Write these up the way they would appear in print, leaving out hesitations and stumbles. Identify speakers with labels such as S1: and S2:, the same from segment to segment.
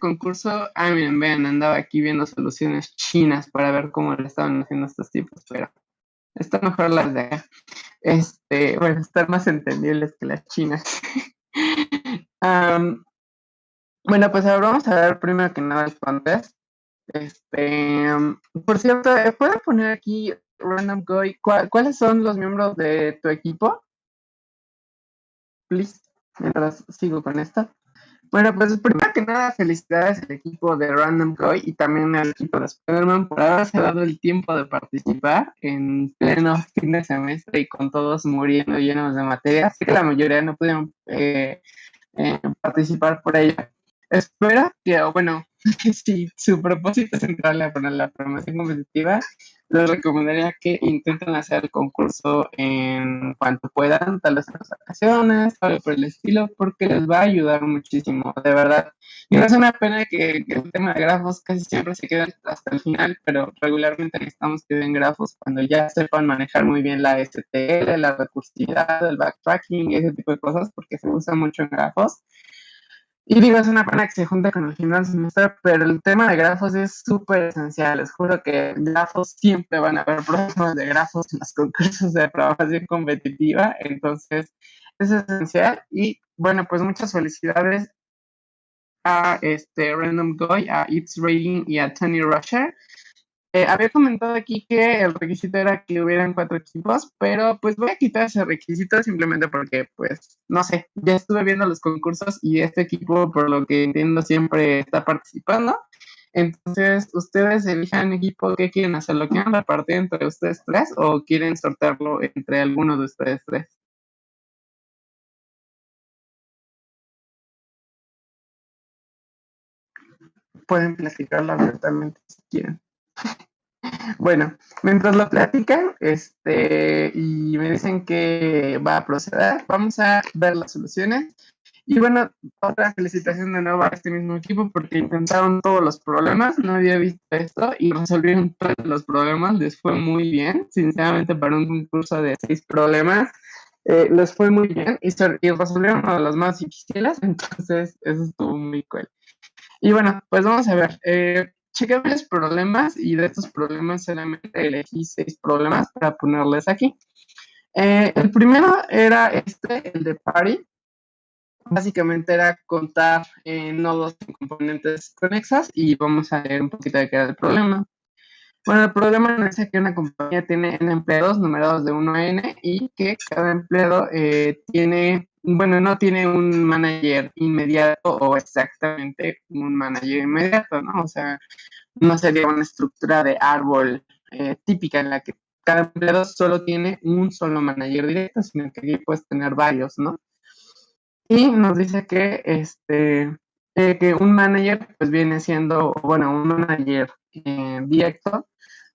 S1: concurso, miren, vean, andaba aquí viendo soluciones chinas para ver cómo le estaban haciendo estos tipos, pero están mejor las de acá. Bueno, están más entendibles que las chinas. Am, bueno, pues ahora vamos a ver primero que nada el contest. Por cierto, ¿puedo poner aquí Random Goy? ¿Cuáles son los miembros de tu equipo? Please, mientras sigo con esto. Bueno, pues primero que nada, felicidades al equipo de Random Goy y también al equipo de Spider-Man por haberse dado el tiempo de participar en pleno fin de semestre y con todos muriendo llenos de materia. Sé que la mayoría no pudieron participar por ello. Espero que, bueno, que si su propósito es entrarle a poner la promoción competitiva, les recomendaría que intenten hacer el concurso en cuanto puedan, tal vez en las vacaciones, algo por el estilo, porque les va a ayudar muchísimo, de verdad. Y no es una pena que el tema de grafos casi siempre se quede hasta el final, pero regularmente necesitamos que den grafos cuando ya sepan manejar muy bien la STL, la recursividad, el backtracking, ese tipo de cosas, porque se usa mucho en grafos. Y digo, es una pena que se junte con el final semestre, pero el tema de grafos es súper esencial. Les juro que grafos siempre van a haber problemas de grafos en los concursos de programación competitiva, entonces es esencial. Y bueno, pues muchas felicidades a Random Goy, a It's Rating y a Tony Rusher. Había comentado aquí que el requisito era que hubieran 4 equipos, pero pues voy a quitar ese requisito simplemente porque, pues, no sé, ya estuve viendo los concursos y este equipo, por lo que entiendo, siempre está participando. Entonces, ustedes elijan equipo que quieren hacer, ¿lo quieren repartir entre ustedes tres o quieren sortearlo entre alguno de ustedes tres? Pueden platicarlo abiertamente si quieren. Bueno, mientras lo platican, y me dicen que va a proceder, vamos a ver las soluciones. Y bueno, otra felicitación de nuevo a este mismo equipo porque intentaron todos los problemas, no había visto esto y resolvieron todos los problemas, les fue muy bien, sinceramente para un concurso de 6 problemas, les fue muy bien y resolvieron uno de los más difíciles, entonces eso estuvo muy cool. Y bueno, pues vamos a ver. Chequé varios problemas y de estos problemas solamente elegí 6 problemas para ponerles aquí. El primero era el de Party. Básicamente era contar nodos en componentes conexas y vamos a leer un poquito de qué era el problema. Bueno, el problema es que una compañía tiene n empleados numerados de 1 a n y que cada empleado no tiene un manager inmediato o exactamente un manager inmediato, ¿no? O sea, no sería una estructura de árbol típica en la que cada empleado solo tiene un solo manager directo, sino que aquí puedes tener varios, ¿no? Y nos dice que un manager pues viene siendo, bueno, un manager directo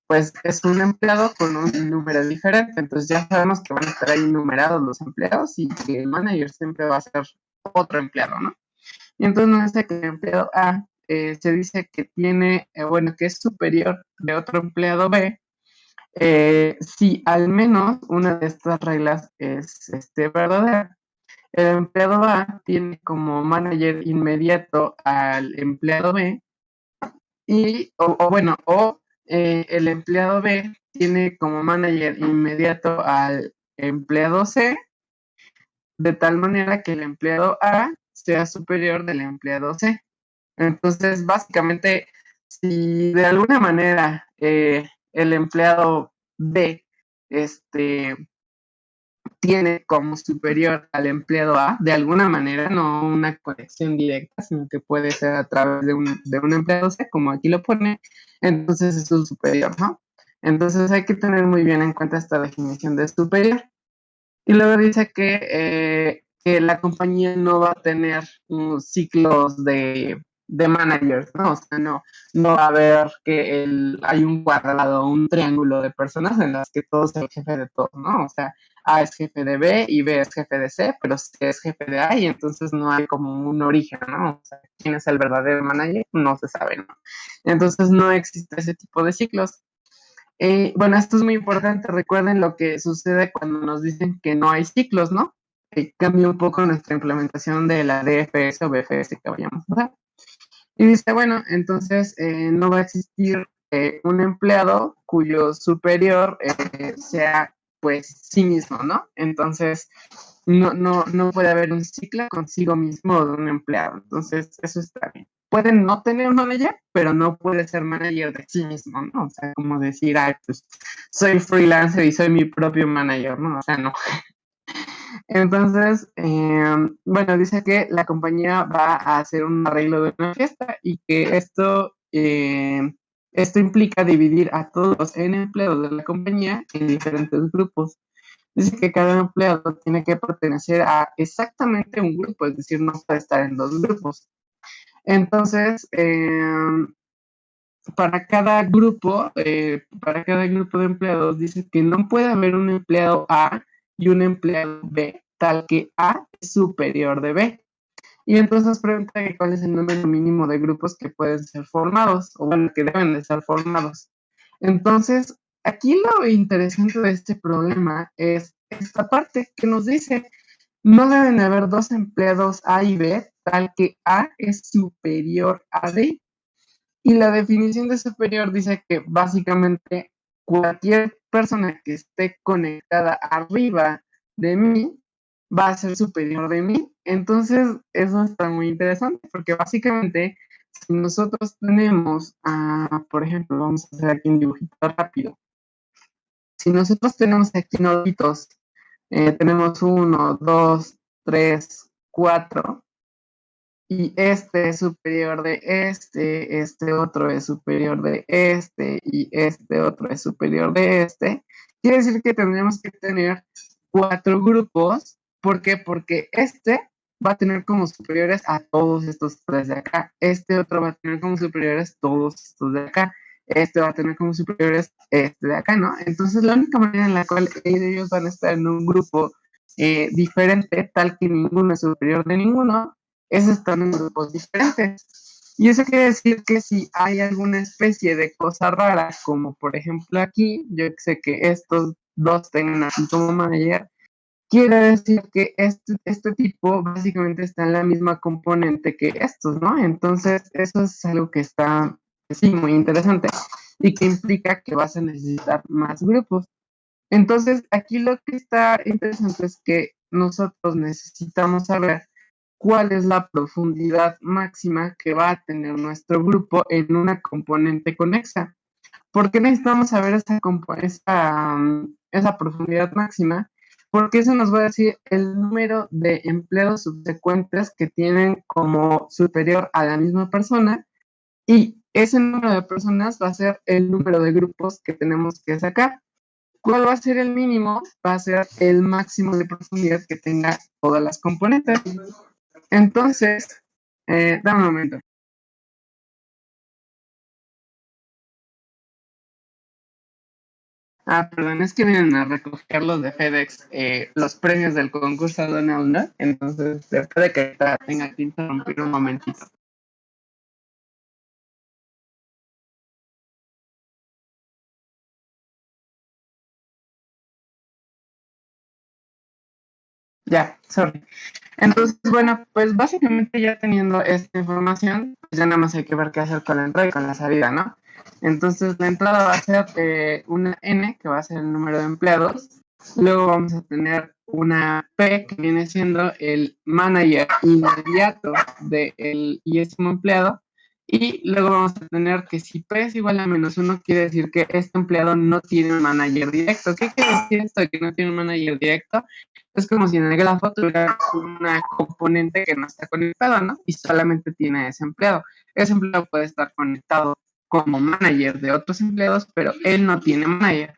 S1: pues es un empleado con un número diferente. Entonces ya sabemos que van a estar ahí numerados los empleados y que el manager siempre va a ser otro empleado, ¿no? Y entonces nos dice que el empleado A se dice que tiene, que es superior de otro empleado B, si al menos una de estas reglas es verdadera. El empleado A tiene como manager inmediato al empleado B el empleado B tiene como manager inmediato al empleado C, de tal manera que el empleado A sea superior del empleado C. Entonces, básicamente, si de alguna manera el empleado B tiene como superior al empleado A, de alguna manera, no una conexión directa, sino que puede ser a través de un empleado C, como aquí lo pone, entonces es un superior, ¿no? Entonces hay que tener muy bien en cuenta esta definición de superior. Y luego dice que la compañía no va a tener ciclos de managers, ¿no? O sea, no va a haber hay un cuadrado, un triángulo de personas en las que todos son el jefe de todos, ¿no? O sea, A es jefe de B y B es jefe de C, pero C es jefe de A y entonces no hay como un origen, ¿no? O sea, quién es el verdadero manager no se sabe, ¿no? Entonces no existe ese tipo de ciclos. Bueno, esto es muy importante. Recuerden lo que sucede cuando nos dicen que no hay ciclos, ¿no? Cambia un poco nuestra implementación de la DFS o BFS que vayamos a hacer. Y dice, bueno, entonces no va a existir un empleado cuyo superior sea pues sí mismo, ¿no? Entonces no puede haber un ciclo consigo mismo de un empleado. Entonces, eso está bien. Pueden no tener un manager, pero no puede ser manager de sí mismo, ¿no? O sea, como decir, ay, pues soy freelancer y soy mi propio manager, ¿no? O sea, no. Entonces, bueno, dice que la compañía va a hacer un arreglo de una fiesta y que esto implica dividir a todos los empleados de la compañía en diferentes grupos. Dice que cada empleado tiene que pertenecer a exactamente un grupo, es decir, no puede estar en dos grupos. Entonces, para cada grupo de empleados, dice que no puede haber un empleado A y un empleado B, tal que A es superior de B. Y entonces pregunta que cuál es el número mínimo de grupos que pueden ser formados, o bueno, que deben de ser formados. Entonces, aquí lo interesante de este problema es esta parte que nos dice, no deben haber dos empleados A y B, tal que A es superior a B. Y la definición de superior dice que básicamente cualquier persona que esté conectada arriba de mí va a ser superior de mí. Entonces, eso está muy interesante porque básicamente si nosotros tenemos, por ejemplo, vamos a hacer aquí un dibujito rápido. Si nosotros tenemos aquí noditos, tenemos uno, dos, tres, cuatro, y este es superior de este otro es superior de este, y este otro es superior de este, quiere decir que tendríamos que tener cuatro grupos. ¿Por qué? Porque este va a tener como superiores a todos estos tres de acá, este otro va a tener como superiores todos estos de acá, este va a tener como superiores este de acá, ¿no? Entonces la única manera en la cual ellos van a estar en un grupo diferente, tal que ninguno es superior de ninguno, esos están en grupos diferentes. Y eso quiere decir que si hay alguna especie de cosa rara, como por ejemplo aquí, yo sé que estos dos tengan aquí como manager, quiere decir que este tipo básicamente está en la misma componente que estos, ¿no? Entonces, eso es algo que está, sí, muy interesante y que implica que vas a necesitar más grupos. Entonces, aquí lo que está interesante es que nosotros necesitamos saber cuál es la profundidad máxima que va a tener nuestro grupo en una componente conexa. ¿Por qué necesitamos saber esa profundidad máxima? Porque eso nos va a decir el número de empleados subsecuentes que tienen como superior a la misma persona, y ese número de personas va a ser el número de grupos que tenemos que sacar. ¿Cuál va a ser el mínimo? Va a ser el máximo de profundidad que tenga todas las componentes. Entonces, dame un momento. Perdón, es que vienen a recoger los de FedEx, los premios del concurso de Donald, ¿no? Entonces, después de que tenga que interrumpir un momentito. Ya, sorry. Entonces, bueno, pues básicamente ya teniendo esta información, pues ya nada más hay que ver qué hacer con la entrada y con la salida, ¿no? Entonces, la entrada va a ser una N, que va a ser el número de empleados. Luego vamos a tener una P, que viene siendo el manager inmediato del iésimo empleado. Y luego vamos a tener que si P es igual a -1, quiere decir que este empleado no tiene un manager directo. ¿Qué quiere decir esto de que no tiene un manager directo? Es como si en el grafo tuviera una componente que no está conectada, ¿no? Y solamente tiene ese empleado. Ese empleado puede estar conectado como manager de otros empleados, pero él no tiene manager.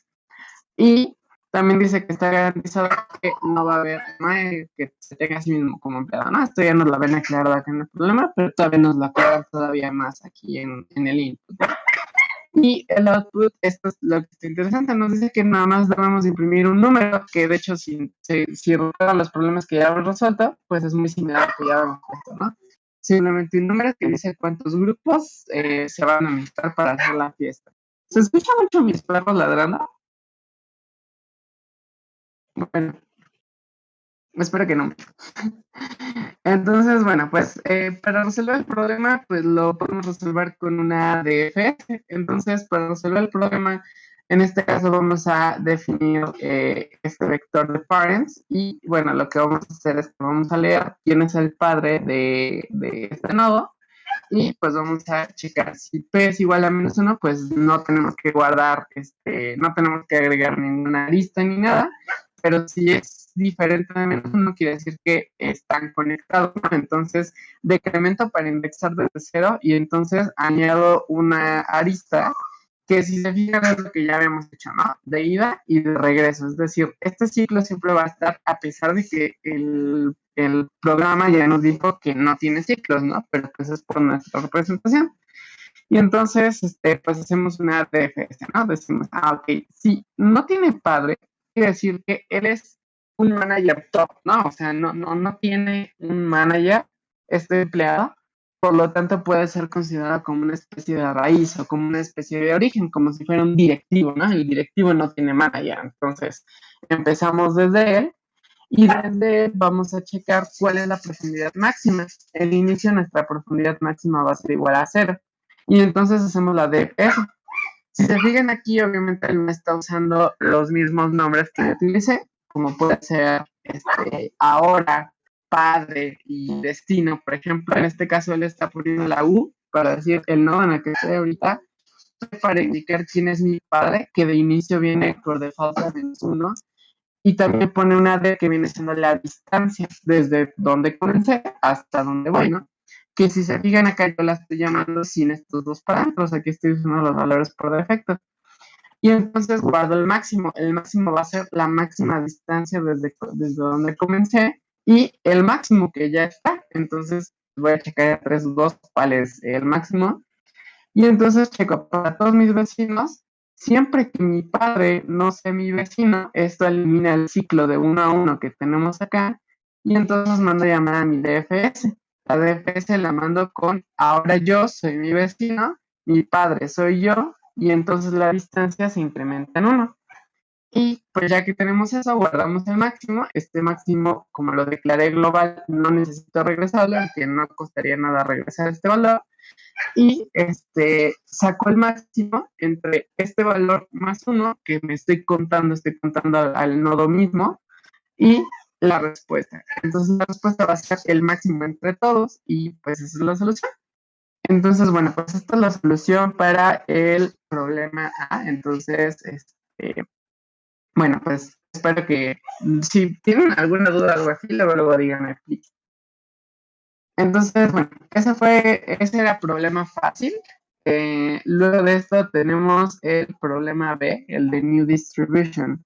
S1: Y también dice que está garantizado que no va a haber manager que se tenga a sí mismo como empleado, ¿no? Esto ya nos lo ven aclarado acá en el problema, pero todavía nos lo aclaran todavía más aquí en el input. Y el output, esto es lo que está interesante, nos dice que nada más debemos imprimir un número, que de hecho si recuerdan los problemas que ya hemos resuelto, pues es muy similar a lo que ya hemos puesto, ¿no? Simplemente un número que dice cuántos grupos se van a necesitar para hacer la fiesta. ¿Se escucha mucho mis perros ladrando? Bueno, Espero que no. Entonces, bueno, pues para resolver el problema, pues lo podemos resolver con una DFS. Entonces, para resolver el problema, en este caso vamos a definir este vector de parents y bueno, lo que vamos a hacer es que vamos a leer quién es el padre de este nodo y pues vamos a checar si P es igual a -1, pues no tenemos que guardar, no tenemos que agregar ninguna lista ni nada, pero si es diferente de -1, quiere decir que están conectados, ¿no? Entonces decremento para indexar desde cero y entonces añado una arista que si se fijan es lo que ya habíamos hecho, ¿no? De ida y de regreso, es decir, este ciclo siempre va a estar a pesar de que el programa ya nos dijo que no tiene ciclos, ¿no? Pero pues es por nuestra representación. Y entonces, pues hacemos una DFS, ¿no? Decimos, ok, si no tiene padre, quiere decir que él es un manager top, ¿no? O sea, no tiene un manager, este empleado, por lo tanto puede ser considerado como una especie de raíz o como una especie de origen, como si fuera un directivo, ¿no? El directivo no tiene manager, entonces empezamos desde él y desde él vamos a checar cuál es la profundidad máxima. El inicio, nuestra profundidad máxima va a ser igual a 0. Y entonces hacemos la DFS. Si se fijan aquí, obviamente él me está usando los mismos nombres que yo utilicé, como puede ser ahora, padre y destino, por ejemplo. En este caso él está poniendo la U para decir el nodo en el que estoy ahorita, para indicar quién es mi padre, que de inicio viene por default a -1, y también pone una D que viene siendo la distancia desde donde comencé hasta donde voy, ¿no? Que si se fijan acá yo la estoy llamando sin estos dos parámetros, aquí estoy usando los valores por defecto. Y entonces guardo el máximo va a ser la máxima distancia desde donde comencé y el máximo que ya está, entonces voy a checar entre esos dos cuál es el máximo y entonces checo para todos mis vecinos, siempre que mi padre no sea mi vecino, esto elimina el ciclo de 1 a 1 que tenemos acá y entonces mando llamar a mi DFS. La DFS la mando con ahora yo soy mi vecino, mi padre soy yo y entonces la distancia se incrementa en 1. Y pues ya que tenemos eso, guardamos el máximo. Este máximo, como lo declaré global, no necesito regresarlo, aunque no costaría nada regresar este valor y saco el máximo entre este valor más 1 que me estoy contando al nodo mismo y la respuesta. Entonces la respuesta va a ser el máximo entre todos y pues esa es la solución. Entonces, bueno, pues esta es la solución para el problema A. Entonces, bueno, pues espero que si tienen alguna duda o algo así, luego díganme, please. Entonces, bueno, ese era problema fácil. Luego de esto tenemos el problema B, el de New Distribution.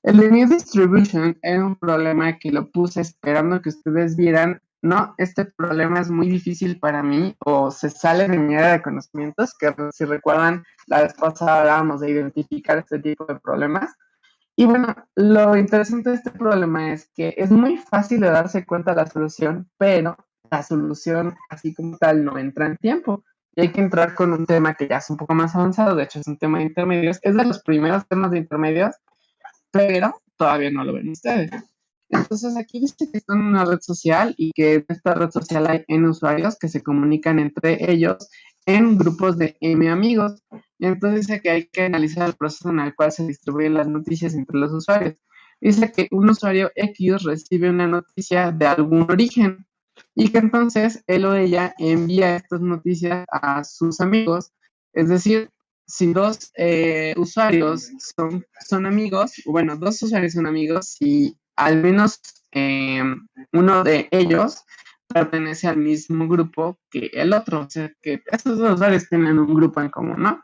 S1: El de New Distribution era un problema que lo puse esperando que ustedes vieran. No, este problema es muy difícil para mí o se sale de mi área de conocimientos, que si recuerdan, la vez pasada hablábamos de identificar este tipo de problemas. Y bueno, lo interesante de este problema es que es muy fácil de darse cuenta de la solución, pero la solución así como tal no entra en tiempo. Y hay que entrar con un tema que ya es un poco más avanzado, de hecho es un tema de intermedios, es de los primeros temas de intermedios, pero todavía no lo ven ustedes. Entonces aquí dice que están en una red social y que en esta red social hay N usuarios que se comunican entre ellos en grupos de M amigos. Entonces dice que hay que analizar el proceso en el cual se distribuyen las noticias entre los usuarios. Dice que un usuario X recibe una noticia de algún origen y que entonces él o ella envía estas noticias a sus amigos. Es decir, si dos usuarios son amigos, bueno, dos usuarios son amigos, si al menos uno de ellos pertenece al mismo grupo que el otro, o sea, que estos dos usuarios tienen un grupo en común, ¿no?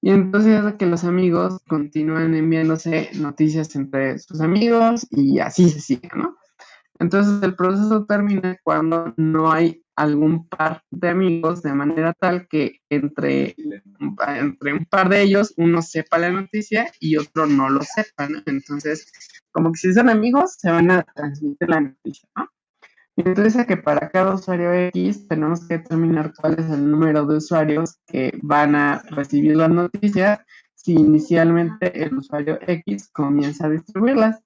S1: Y entonces hace que los amigos continúen enviándose noticias entre sus amigos y así se sigue, ¿no? Entonces el proceso termina cuando no hay algún par de amigos de manera tal que entre un par de ellos uno sepa la noticia y otro no lo sepa, ¿no? Entonces, como que si son amigos, se van a transmitir la noticia, ¿no? Y entonces dice que para cada usuario X tenemos que determinar cuál es el número de usuarios que van a recibir las noticias si inicialmente el usuario X comienza a distribuirlas.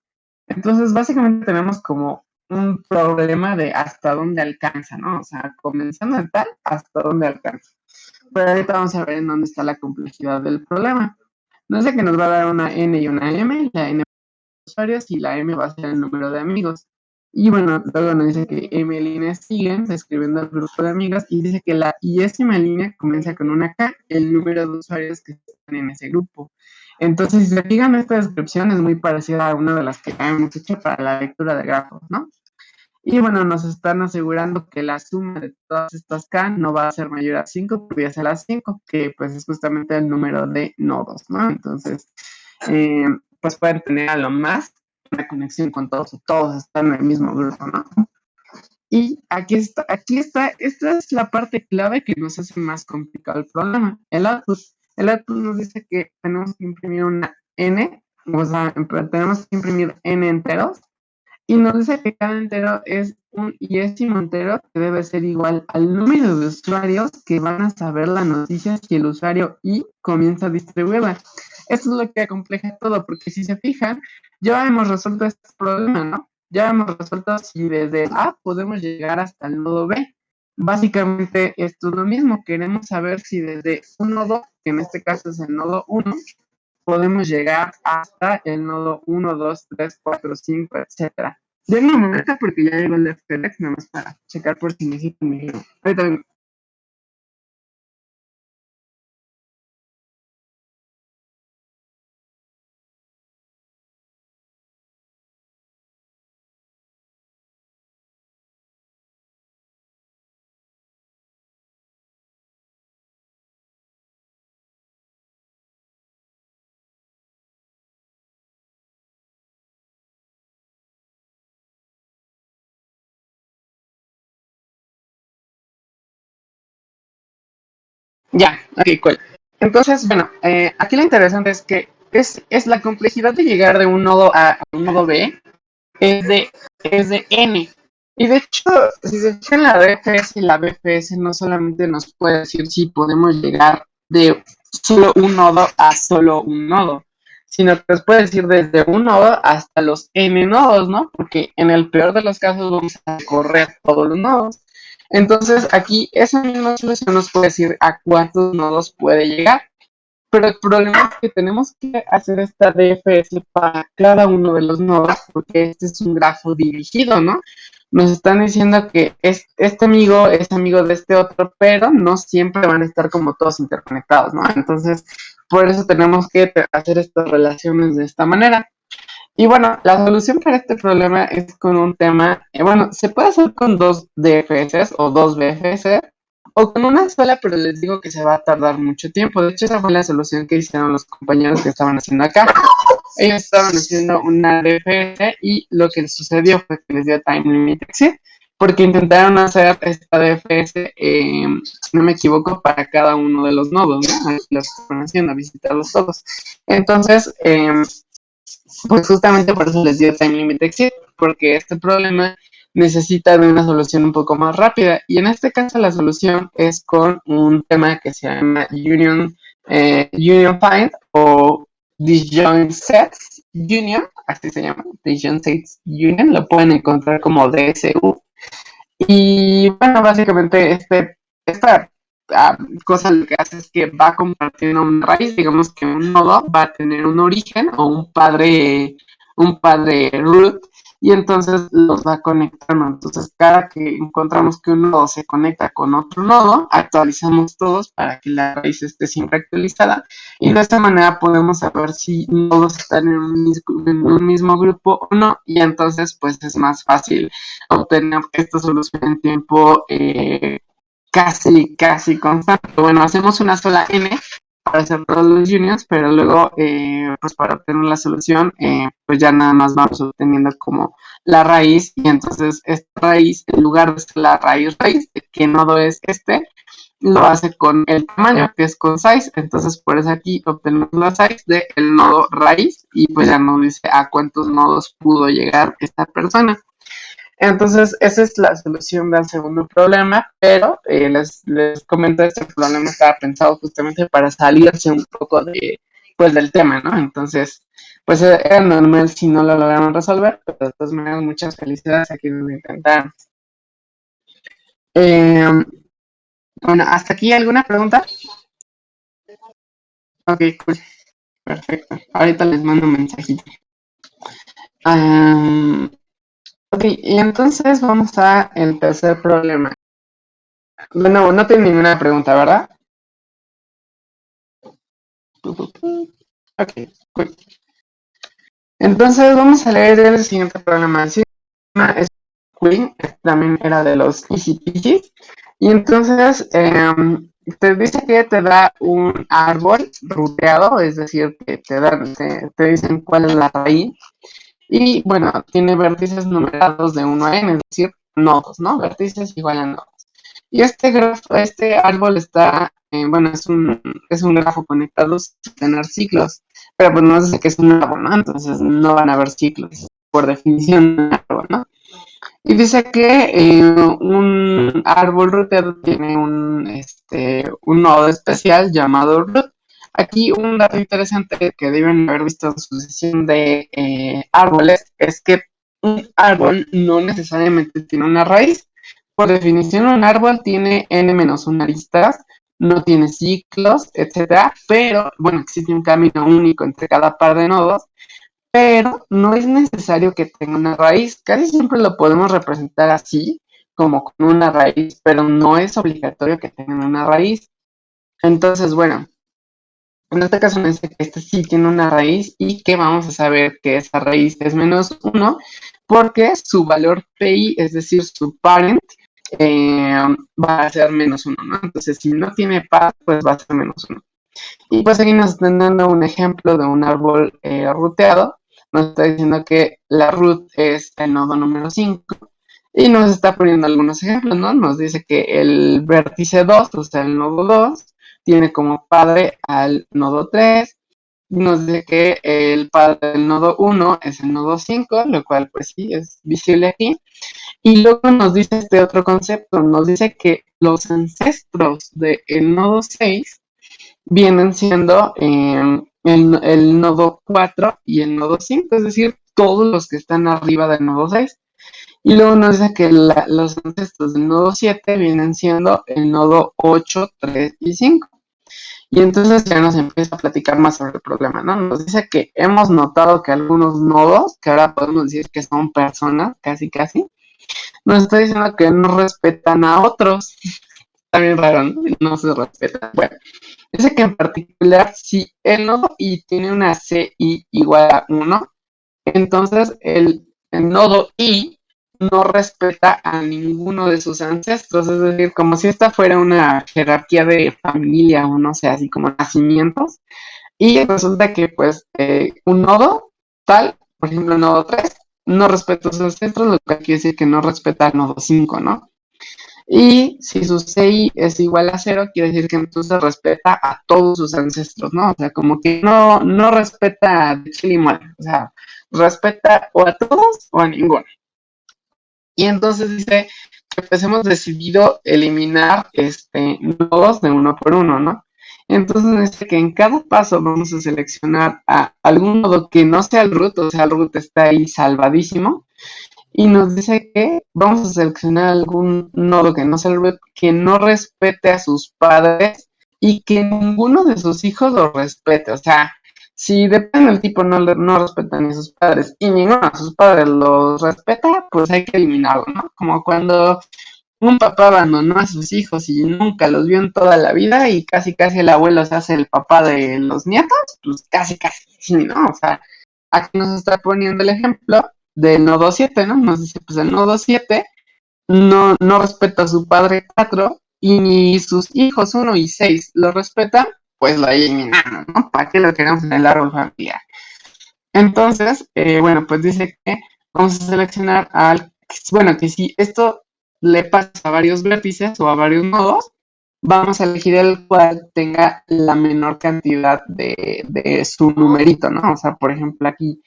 S1: Entonces, básicamente tenemos como un problema de hasta dónde alcanza, ¿no? O sea, comenzando en tal, hasta dónde alcanza. Pero ahorita vamos a ver en dónde está la complejidad del problema. No sé que nos va a dar una N y una M, la N usuarios y la M va a ser el número de amigos. Y bueno, luego nos dice que M líneas siguen describiendo el grupo de amigos y dice que la iésima línea comienza con una K, el número de usuarios que están en ese grupo. Entonces, si se fijan, esta descripción es muy parecida a una de las que hemos hecho para la lectura de grafos, ¿no? Y bueno, nos están asegurando que la suma de todas estas K no va a ser mayor a 5, podría ser a 5, que pues es justamente el número de nodos, ¿no? Entonces, eh, pues pueden tener a lo más una conexión con todos, o todos están en el mismo grupo, ¿no? Y aquí está, esta es la parte clave que nos hace más complicado el problema. El output nos dice que tenemos que imprimir una n, o sea, tenemos que imprimir n enteros, y nos dice que cada entero es un iésimo entero que debe ser igual al número de usuarios que van a saber la noticia si el usuario I comienza a distribuirla. Esto es lo que acompleja todo, porque si se fijan, ya hemos resuelto este problema, ¿no? Ya hemos resuelto si desde el A podemos llegar hasta el nodo B. Básicamente esto es lo mismo, queremos saber si desde un nodo, que en este caso es el nodo 1, podemos llegar hasta el nodo 1, 2, 3, 4, 5, etcétera. Denme un momento porque ya llegó el FedEx, nada más para checar por si necesitan mi libro. Ahorita vengo. Ya, ok, cool. Entonces, bueno, aquí lo interesante es que es la complejidad de llegar de un nodo A a un nodo B es de, es de n. Y de hecho, si se fijan la DFS y la BFS no solamente nos puede decir si podemos llegar de solo un nodo a solo un nodo, sino que nos puede decir desde un nodo hasta los n nodos, ¿no? Porque en el peor de los casos vamos a correr todos los nodos. Entonces aquí esa misma solución nos puede decir a cuántos nodos puede llegar. Pero el problema es que tenemos que hacer esta DFS para cada uno de los nodos, porque este es un grafo dirigido, ¿no? Nos están diciendo que este amigo es amigo de este otro, pero no siempre van a estar como todos interconectados, ¿no? Entonces, por eso tenemos que hacer estas relaciones de esta manera. Y bueno, la solución para este problema es con un tema, bueno, se puede hacer con dos DFS o dos BFS o con una sola, pero les digo que se va a tardar mucho tiempo. De hecho, esa fue la solución que hicieron los compañeros que estaban haciendo acá. Ellos estaban haciendo una DFS y lo que les sucedió fue que les dio time limit exit porque intentaron hacer esta DFS, si no me equivoco, para cada uno de los nodos, ¿no? Los estaban haciendo, visitarlos todos. Entonces, pues justamente por eso les dio time limit exit, porque este problema necesita de una solución un poco más rápida. Y en este caso la solución es con un tema que se llama Union Find o Disjoint Sets Union, así se llama, Disjoint Sets Union, lo pueden encontrar como DSU. Y bueno, básicamente esta cosa lo que hace es que va compartiendo una raíz, digamos que un nodo va a tener un origen o un padre root, y entonces los va conectando. Entonces, cada que encontramos que un nodo se conecta con otro nodo, actualizamos todos para que la raíz esté siempre actualizada, y de esta manera podemos saber si nodos están en un mismo grupo o no, y entonces pues es más fácil obtener esta solución en tiempo casi constante. Bueno, hacemos una sola n para hacer todos los unions, pero luego, pues para obtener la solución, pues ya nada más vamos obteniendo como la raíz, y entonces esta raíz, en lugar de ser la raíz, de qué nodo es este, lo hace con el tamaño, que es con size. Entonces, por eso aquí obtenemos la size del nodo raíz, y pues ya nos dice a cuántos nodos pudo llegar esta persona. Entonces, esa es la solución del segundo problema, pero les comento, este problema estaba pensado justamente para salirse un poco pues del tema, ¿no? Entonces, pues era normal si no lo lograron resolver, pero de todas maneras muchas felicidades a quienes lo intentaron. Eh, bueno, ¿hasta aquí alguna pregunta? Ok, cool, perfecto. Ahorita les mando un mensajito. Am, ok, y entonces vamos a el tercer problema. Bueno, no tiene ninguna pregunta, ¿verdad? Ok, cool. Entonces vamos a leer el siguiente problema. El siguiente problema es Queen, que también era de los Easy Peasy. Y entonces te dice que te da un árbol ruteado, es decir, que te dicen cuál es la raíz. Y bueno, tiene vértices numerados de 1 a n, es decir, nodos, ¿no? Vértices igual a nodos. Y este árbol está, bueno, es un grafo conectado sin tener ciclos, pero pues no sé qué es un árbol, ¿no? Entonces no van a haber ciclos, por definición, un árbol, ¿no? Y dice que un árbol rootero tiene un nodo especial llamado root. Aquí un dato interesante que deben haber visto en su sesión de árboles es que un árbol no necesariamente tiene una raíz. Por definición, un árbol tiene n-1 aristas, no tiene ciclos, etcétera, pero bueno, existe un camino único entre cada par de nodos, pero no es necesario que tenga una raíz. Casi siempre lo podemos representar así, como con una raíz, pero no es obligatorio que tengan una raíz. Entonces, bueno, en este caso me dice que este sí tiene una raíz y que vamos a saber que esa raíz es -1 porque su valor pi, es decir, su parent, va a ser -1, ¿no? Entonces, si no tiene par, pues va a ser -1. Y pues aquí nos están dando un ejemplo de un árbol ruteado. Nos está diciendo que la root es el nodo número 5 y nos está poniendo algunos ejemplos, ¿no? Nos dice que el vértice 2, o sea, el nodo 2, tiene como padre al nodo 3. Nos dice que el padre del nodo 1 es el nodo 5, lo cual pues sí es visible aquí. Y luego nos dice este otro concepto, nos dice que los ancestros del nodo 6 vienen siendo el nodo 4 y el nodo 5, es decir, todos los que están arriba del nodo 6. Y luego nos dice que los ancestros del nodo 7 vienen siendo el nodo 8, 3 y 5. Y entonces ya nos empieza a platicar más sobre el problema, ¿no? Nos dice que hemos notado que algunos nodos, que ahora podemos decir que son personas, casi casi, nos está diciendo que no respetan a otros. Está bien raro, ¿no? No se respetan. Bueno, dice que en particular, si el nodo I tiene una CI igual a 1, entonces el nodo I no respeta a ninguno de sus ancestros, es decir, como si esta fuera una jerarquía de familia o no sé, así como nacimientos, y resulta que pues un nodo tal, por ejemplo el nodo 3, no respeta a sus ancestros, lo que quiere decir que no respeta al nodo 5, ¿no? Y si su CI es igual a 0, quiere decir que entonces respeta a todos sus ancestros, ¿no? O sea, como que no respeta de chile y mole, o sea, respeta o a todos o a ninguno. Y entonces dice que pues hemos decidido eliminar nodos de uno por uno, ¿no? Entonces dice que en cada paso vamos a seleccionar a algún nodo que no sea el root, o sea, el root está ahí salvadísimo, y nos dice que vamos a seleccionar algún nodo que no sea el root, que no respete a sus padres y que ninguno de sus hijos lo respete. O sea, si depende del tipo no respeta ni a sus padres y ninguno de sus padres los respeta, pues hay que eliminarlo, ¿no? Como cuando un papá abandonó a sus hijos y nunca los vio en toda la vida y casi casi el abuelo se hace el papá de los nietos, pues casi casi, sí, ¿no? O sea, aquí nos está poniendo el ejemplo del nodo 7, ¿no? Nos dice, pues el nodo 7 no respeta a su padre 4 y ni sus hijos 1 y 6 lo respetan, pues lo eliminamos, ¿no? ¿Para qué lo queremos en el árbol familiar? Entonces, bueno, pues dice que vamos a seleccionar bueno, que si esto le pasa a varios vértices o a varios nodos, vamos a elegir el cual tenga la menor cantidad de su numerito, ¿no? O sea, por ejemplo, aquí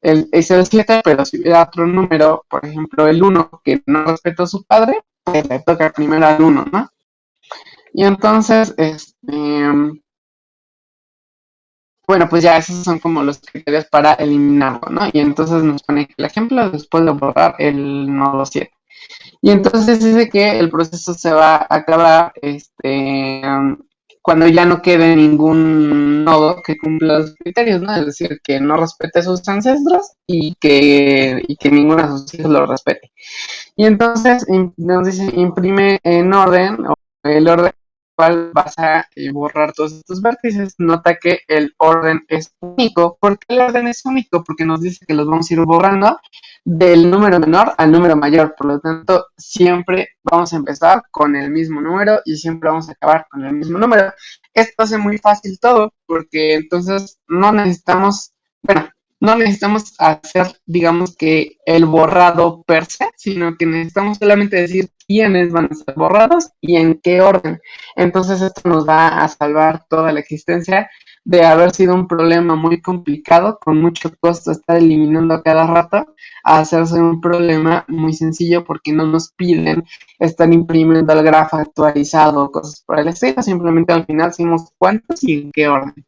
S1: es el 7, pero si hubiera otro número, por ejemplo, el 1 que no respetó a su padre, pues le toca primero al 1, ¿no? Y entonces, Bueno, pues ya esos son como los criterios para eliminarlo, ¿no? Y entonces nos pone el ejemplo después de borrar el nodo 7. Y entonces dice que el proceso se va a acabar cuando ya no quede ningún nodo que cumpla los criterios, ¿no? Es decir, que no respete a sus ancestros y que ninguno de sus hijos lo respete. Y entonces nos dice imprime en orden, o el orden cual vas a borrar todos estos vértices. Nota que el orden es único. ¿Por qué el orden es único? Porque nos dice que los vamos a ir borrando del número menor al número mayor. Por lo tanto, siempre vamos a empezar con el mismo número y siempre vamos a acabar con el mismo número. Esto hace muy fácil todo, porque entonces no necesitamos, bueno, no necesitamos hacer, digamos que el borrado per se, sino que necesitamos solamente decir quiénes van a ser borrados y en qué orden. Entonces esto nos va a salvar toda la existencia de haber sido un problema muy complicado, con mucho costo estar eliminando a cada rato, a hacerse un problema muy sencillo porque no nos piden estar imprimiendo el grafo actualizado o cosas por el estilo, simplemente al final decimos cuántos y en qué orden.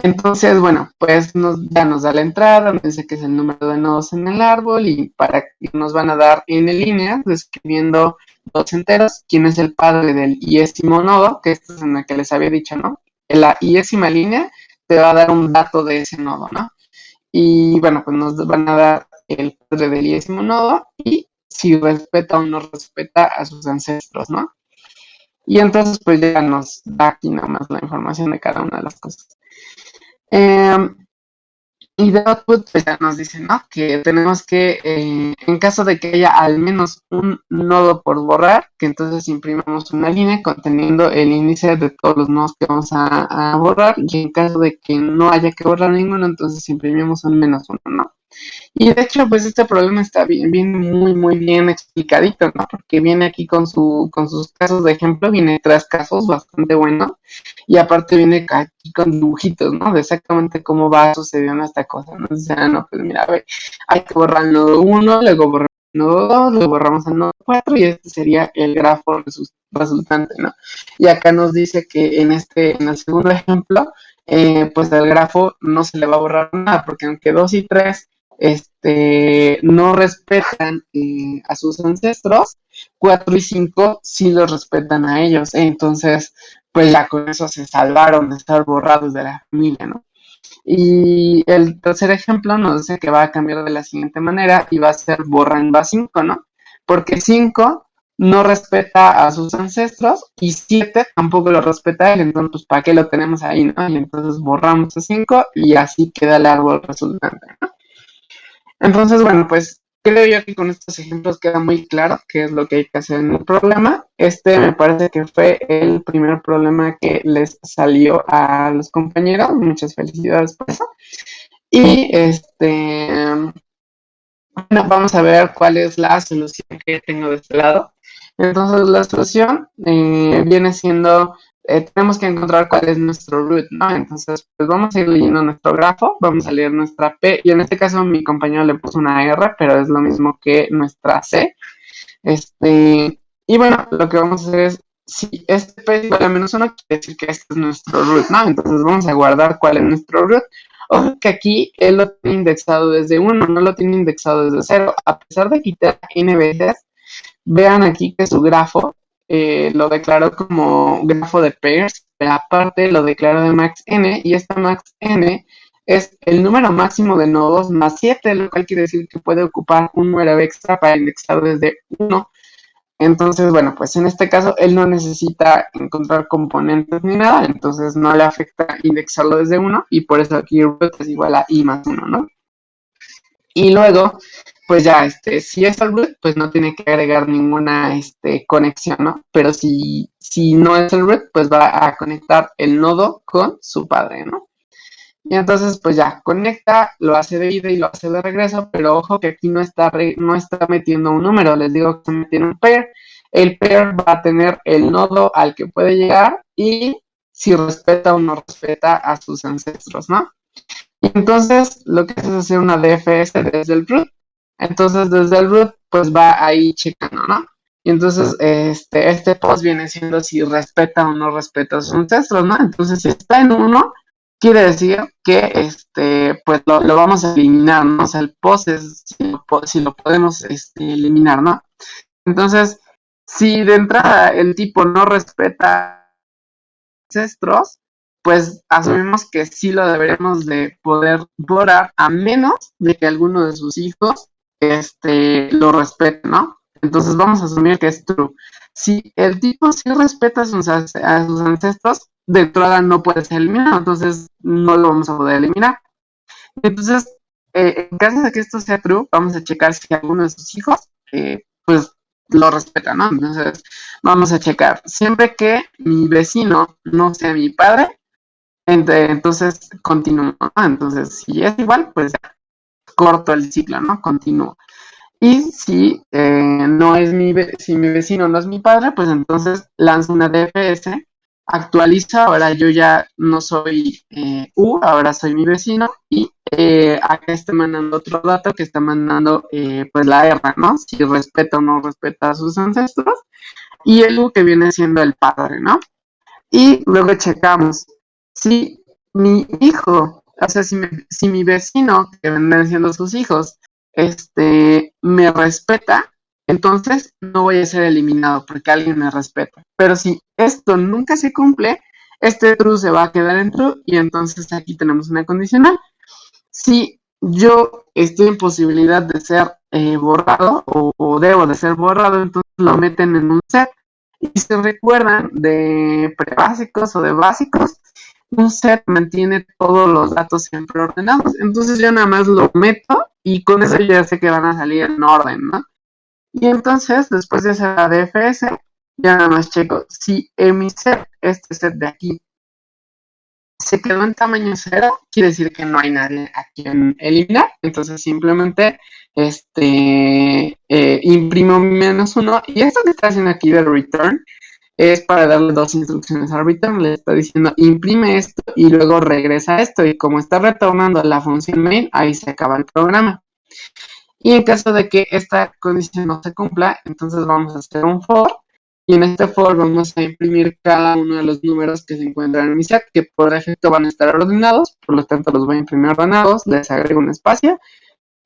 S1: Entonces, bueno, pues ya nos da la entrada, nos dice que es el número de nodos en el árbol y para que nos van a dar n líneas describiendo dos enteros, quién es el padre del iésimo nodo, que esto es en el que les había dicho, ¿no? En la iésima línea te va a dar un dato de ese nodo, ¿no? Y bueno, pues nos van a dar el padre del iésimo nodo y si respeta o no respeta a sus ancestros, ¿no? Y entonces pues ya nos da aquí nada más la información de cada una de las cosas. Y de output pues ya nos dice, ¿no? Que tenemos que, en caso de que haya al menos un nodo por borrar, que entonces imprimamos una línea conteniendo el índice de todos los nodos que vamos a borrar, y en caso de que no haya que borrar ninguno, entonces imprimimos un menos uno, ¿no? Y de hecho, pues este problema está bien, muy, muy bien explicadito, ¿no? Porque viene aquí con sus casos de ejemplo, viene tres casos bastante buenos, y aparte viene aquí con dibujitos, ¿no? De exactamente cómo va sucediendo esta cosa, ¿no? O sea, no, pues mira, a ver, hay que borrar el nodo 1, luego borramos el nodo 2, luego borramos el nodo 4, y este sería el grafo resultante, ¿no? Y acá nos dice que en el segundo ejemplo, pues el grafo no se le va a borrar nada, porque aunque 2 y 3 no respetan a sus ancestros, 4 y 5 sí los respetan a ellos. Entonces, pues ya con eso se salvaron de estar borrados de la familia, ¿no? Y el tercer ejemplo nos dice que va a cambiar de la siguiente manera y va a ser borrando a 5, ¿no? Porque 5 no respeta a sus ancestros y 7 tampoco lo respeta a él, entonces pues ¿para qué lo tenemos ahí, no? Y entonces borramos a 5 y así queda el árbol resultante, ¿no? Entonces, bueno, pues creo yo que con estos ejemplos queda muy claro qué es lo que hay que hacer en el problema. Este me parece que fue el primer problema que les salió a los compañeros. Muchas felicidades por eso. Y bueno, vamos a ver cuál es la solución que tengo de este lado. Entonces, la solución viene siendo, tenemos que encontrar cuál es nuestro root, ¿no? Entonces, pues vamos a ir leyendo nuestro grafo, vamos a leer nuestra P, y en este caso mi compañero le puso una R, pero es lo mismo que nuestra C. Y bueno, lo que vamos a hacer es, si este P es igual a -1, quiere decir que este es nuestro root, ¿no? Entonces vamos a guardar cuál es nuestro root. Ojo que aquí él lo tiene indexado desde 1, no lo tiene indexado desde 0. A pesar de quitar n veces, vean aquí que su grafo lo declaró como grafo de pairs, pero aparte lo declaró de max n, y esta max n es el número máximo de nodos más 7, lo cual quiere decir que puede ocupar un número extra para indexar desde 1. Entonces, bueno, pues en este caso él no necesita encontrar componentes ni nada, entonces no le afecta indexarlo desde 1 y por eso aquí root es igual a i más 1, ¿no? Y luego, pues ya, si es el root, pues no tiene que agregar ninguna conexión, ¿no? Pero si no es el root, pues va a conectar el nodo con su padre, ¿no? Y entonces, pues ya, conecta, lo hace de ida y lo hace de regreso, pero ojo que aquí no está metiendo un número, les digo que está metiendo un pair. El pair va a tener el nodo al que puede llegar y si respeta o no respeta a sus ancestros, ¿no? Y entonces, lo que hace es hacer una DFS desde el root. Entonces, desde el root, pues va ahí checando, ¿no? Y entonces, post viene siendo si respeta o no respeta a sus ancestros, ¿no? Entonces, si está en 1, quiere decir que pues lo vamos a eliminar, ¿no? O sea, el post es si lo podemos eliminar, ¿no? Entonces, si de entrada el tipo no respeta ancestros, pues asumimos que sí lo deberíamos de poder borrar a menos de que alguno de sus hijos lo respete, ¿no? Entonces vamos a asumir que es true. Si el tipo sí respeta a sus ancestros, de entrada no puede ser eliminado, entonces no lo vamos a poder eliminar. Entonces, en caso de que esto sea true, vamos a checar si alguno de sus hijos, pues, lo respeta, ¿no? Entonces, vamos a checar. Siempre que mi vecino no sea mi padre, entonces continúo, ¿no? Entonces, si es igual, pues ya, corto el ciclo, ¿no? Continúo. Y si no es si mi vecino no es mi padre, pues entonces lanzo una DFS, actualiza, ahora yo ya no soy ahora soy mi vecino y acá está mandando otro dato que está mandando pues la R, ¿no? Si respeta o no respeta a sus ancestros y el U que viene siendo el padre, ¿no? Y luego checamos si mi hijo, o sea, si mi vecino, que vendrán siendo sus hijos, me respeta, entonces no voy a ser eliminado porque alguien me respeta. Pero si esto nunca se cumple, este true se va a quedar en true y entonces aquí tenemos una condicional. Si yo estoy en posibilidad de ser borrado o debo de ser borrado, entonces lo meten en un set. Y si se recuerdan de prebásicos o de básicos, un set mantiene todos los datos siempre ordenados. Entonces yo nada más lo meto y con eso ya sé que van a salir en orden, ¿no? Y entonces, después de hacer la DFS, ya nada más checo si en mi set, este set de aquí, se quedó en tamaño cero, quiere decir que no hay nadie a quien eliminar. Entonces simplemente imprimo -1. Y esto que está haciendo aquí de return es para darle dos instrucciones al return. Le está diciendo imprime esto y luego regresa esto. Y como está retornando la función main, ahí se acaba el programa. Y en caso de que esta condición no se cumpla, entonces vamos a hacer un for. Y en este for vamos a imprimir cada uno de los números que se encuentran en mi set, que por defecto van a estar ordenados, por lo tanto los voy a imprimir ordenados, les agrego un espacio,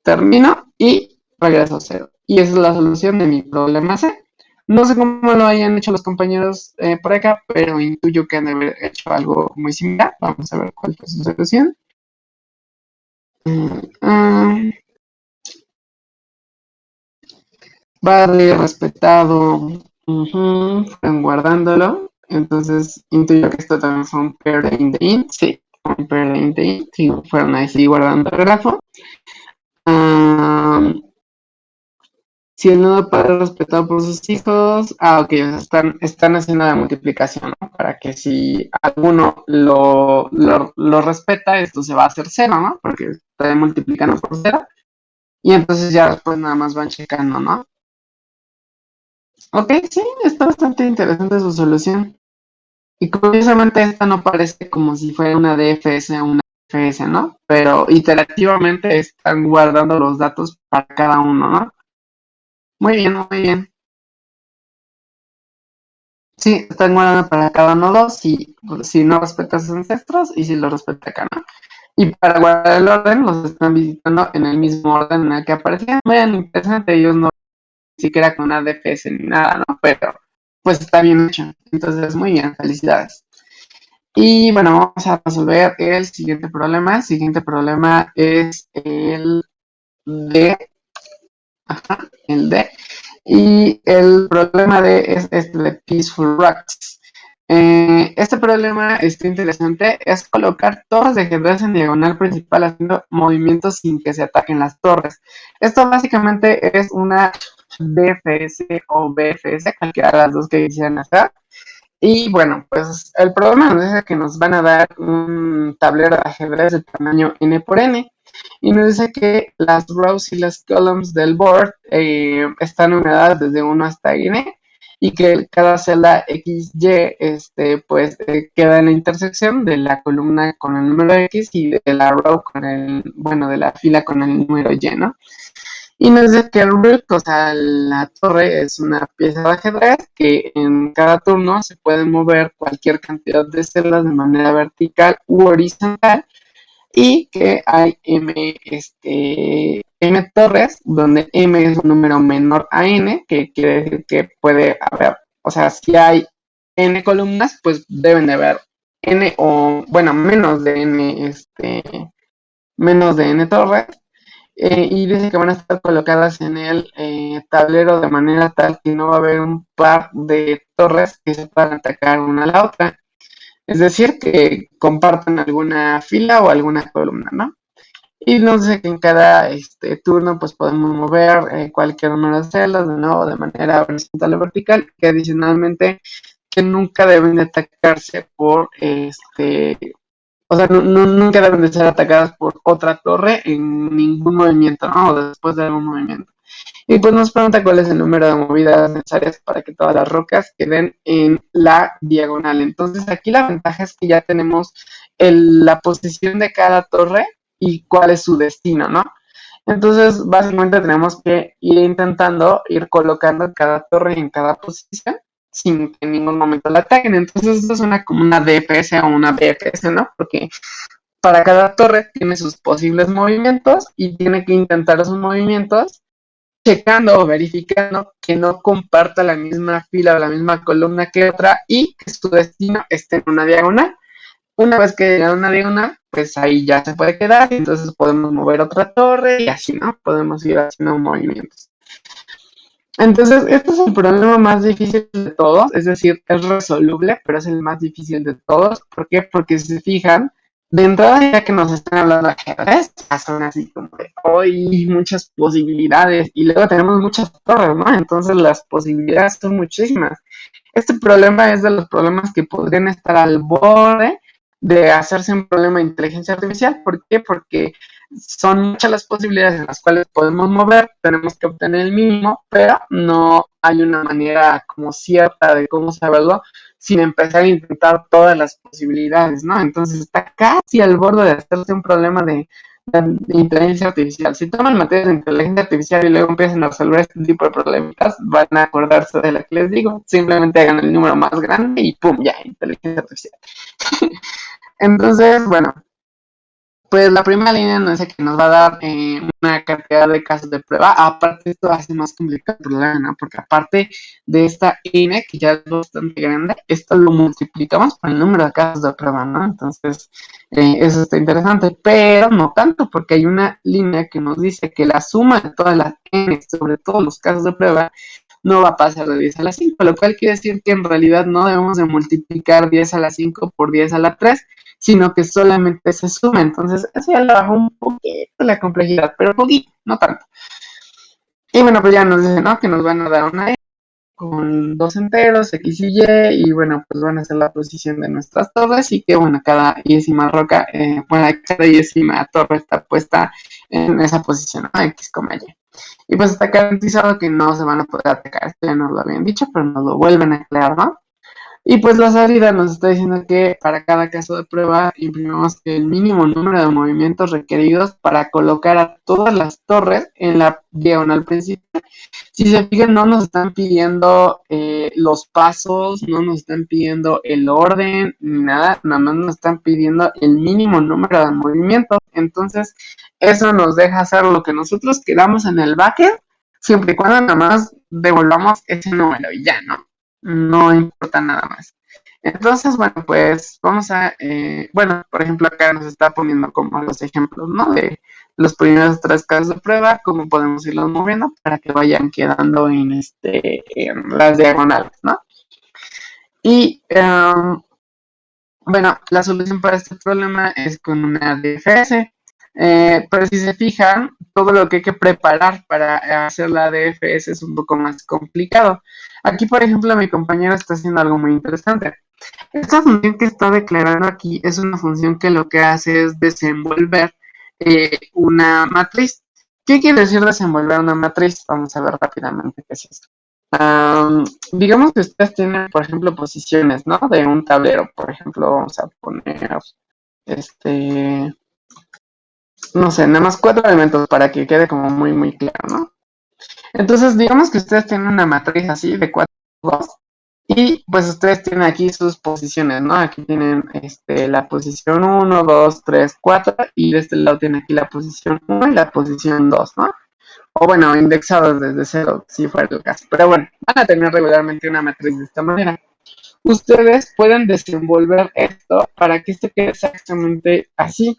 S1: termino y regreso a cero. Y esa es la solución de mi problema C. No sé cómo lo hayan hecho los compañeros por acá, pero intuyo que han de haber hecho algo muy similar. Vamos a ver cuál fue su solución. Vale, respetado. Fueron guardándolo. Entonces intuyo que esto también fue un pair in the int. Sí, un pair in the int. Sí, fueron ahí guardando el grafo. Si el nodo padre respetado por sus hijos, ok, o sea, están haciendo la multiplicación, ¿no? Para que si alguno lo respeta, esto se va a hacer cero, ¿no? Porque está multiplicando por cero. Y entonces ya después nada más van checando, ¿no? Ok, sí, está bastante interesante su solución. Y curiosamente esta no parece como si fuera una DFS o una DFS, ¿no? Pero iterativamente están guardando los datos para cada uno, ¿no? Muy bien, muy bien. Sí, están guardando para cada nodo si no respeta a sus ancestros y si lo respeta acá, ¿no? Y para guardar el orden, los están visitando en el mismo orden en el que aparecían. Vean, interesante, ellos no ni siquiera con una DFS ni nada, ¿no? Pero pues está bien hecho. Entonces, muy bien, felicidades. Y bueno, vamos a resolver el siguiente problema. El siguiente problema es el D. Ajá, el D. Y el problema de es este de Peaceful Rocks. Este problema está interesante, es colocar torres de ajedrez en diagonal principal haciendo movimientos sin que se ataquen las torres. Esto básicamente es una DFS o BFS, cualquiera de las dos que quisieran hacer. Y bueno, pues el problema es que nos van a dar un tablero de ajedrez de tamaño n por n y nos dice que las rows y las columns del board están numeradas desde 1 hasta n y que cada celda XY pues queda en la intersección de la columna con el número X y de la row con el, bueno, de la fila con el número Y, ¿no? Y nos dice que el rook, o sea, la torre es una pieza de ajedrez que en cada turno se puede mover cualquier cantidad de celdas de manera vertical u horizontal y que hay M torres, donde M es un número menor a N, que quiere decir que puede haber, o sea, si hay N columnas, pues deben de haber N o, bueno, menos de N torres, y dice que van a estar colocadas en el tablero de manera tal que no va a haber un par de torres que se puedan atacar una a la otra. Es decir, que compartan alguna fila o alguna columna, ¿no? Y nos dice que en cada turno pues podemos mover cualquier número de celdas de nuevo de manera horizontal o vertical, que adicionalmente que nunca deben de atacarse por o sea, nunca deben de ser atacadas por otra torre en ningún movimiento, ¿no? O después de algún movimiento. Y pues nos pregunta cuál es el número de movidas necesarias para que todas las rocas queden en la diagonal. Entonces aquí la ventaja es que ya tenemos la posición de cada torre y cuál es su destino, ¿no? Entonces básicamente tenemos que ir intentando ir colocando cada torre en cada posición sin que en ningún momento la ataquen. Entonces esto es como una DPS o una BFS, ¿no? Porque para cada torre tiene sus posibles movimientos y tiene que intentar esos movimientos checando o verificando que no comparta la misma fila o la misma columna que otra y que su destino esté en una diagonal. Una vez que llega a una diagonal, pues ahí ya se puede quedar y entonces podemos mover otra torre y así, ¿no? Podemos ir haciendo movimientos. Entonces, este es el problema más difícil de todos, es decir, es resoluble, pero es el más difícil de todos. ¿Por qué? Porque si se fijan, de entrada ya que nos están hablando de ajedrez, ya son así como de hoy muchas posibilidades y luego tenemos muchas torres, ¿no? Entonces las posibilidades son muchísimas. Este problema es de los problemas que podrían estar al borde de hacerse un problema de inteligencia artificial. ¿Por qué? Porque son muchas las posibilidades en las cuales podemos mover, tenemos que obtener el mínimo, pero no hay una manera como cierta de cómo saberlo sin empezar a intentar todas las posibilidades, ¿no? Entonces está casi al borde de hacerse un problema de inteligencia artificial. Si toman materias de inteligencia artificial y luego empiezan a resolver este tipo de problemas, van a acordarse de lo que les digo. Simplemente hagan el número más grande y ¡pum! Ya, inteligencia artificial. Entonces, bueno, pues la primera línea nos dice que nos va a dar una cantidad de casos de prueba. Aparte, esto hace más complicado el problema, ¿no? Porque aparte de esta N, que ya es bastante grande, esto lo multiplicamos por el número de casos de prueba, ¿no? Entonces, eso está interesante, pero no tanto, porque hay una línea que nos dice que la suma de todas las N sobre todos los casos de prueba no va a pasar de 10 a la 5, lo cual quiere decir que en realidad no debemos de multiplicar 10 a la 5 por 10 a la 3, sino que solamente se suma. Entonces, eso ya le baja un poquito la complejidad, pero poquito, no tanto. Y bueno, pues ya nos dicen, ¿no? Que nos van a dar una E con dos enteros, X y Y, y bueno, pues van a ser la posición de nuestras torres, y que bueno, cada décima roca, bueno, cada décima torre está puesta en esa posición, ¿no? X, Y. Y pues está garantizado que no se van a poder atacar. Esto ya nos lo habían dicho, pero nos lo vuelven a aclarar, ¿no? Y pues la salida nos está diciendo que para cada caso de prueba imprimimos el mínimo número de movimientos requeridos para colocar a todas las torres en la diagonal principal. Si se fijan, no nos están pidiendo los pasos, no nos están pidiendo el orden, ni nada, nada más nos están pidiendo el mínimo número de movimientos. Entonces, eso nos deja hacer lo que nosotros queramos en el backend, siempre y cuando nada más devolvamos ese número y ya, ¿no? No importa nada más. Entonces, bueno, pues vamos a, bueno, por ejemplo, acá nos está poniendo como los ejemplos, ¿no? De los primeros tres casos de prueba, cómo podemos irlos moviendo para que vayan quedando en las diagonales, ¿no? Y, bueno, la solución para este problema es con una DFS. Pero si se fijan, todo lo que hay que preparar para hacer la DFS es un poco más complicado. Aquí, por ejemplo, mi compañero está haciendo algo muy interesante. Esta función que está declarando aquí es una función que lo que hace es desenvolver una matriz. ¿Qué quiere decir desenvolver una matriz? Vamos a ver rápidamente qué es esto. Digamos que ustedes tienen, por ejemplo, posiciones, ¿no? De un tablero, por ejemplo, vamos a poner este no sé, nada más 4 elementos para que quede como muy, muy claro, ¿no? Entonces, digamos que ustedes tienen una matriz así de 4, 2, y pues ustedes tienen aquí sus posiciones, ¿no? Aquí tienen la posición 1, 2, 3, 4, y de este lado tienen aquí la posición 1 y la posición 2, ¿no? O bueno, indexados desde cero, si fuera el caso. Pero bueno, van a tener regularmente una matriz de esta manera. Ustedes pueden desenvolver esto para que esto quede exactamente así.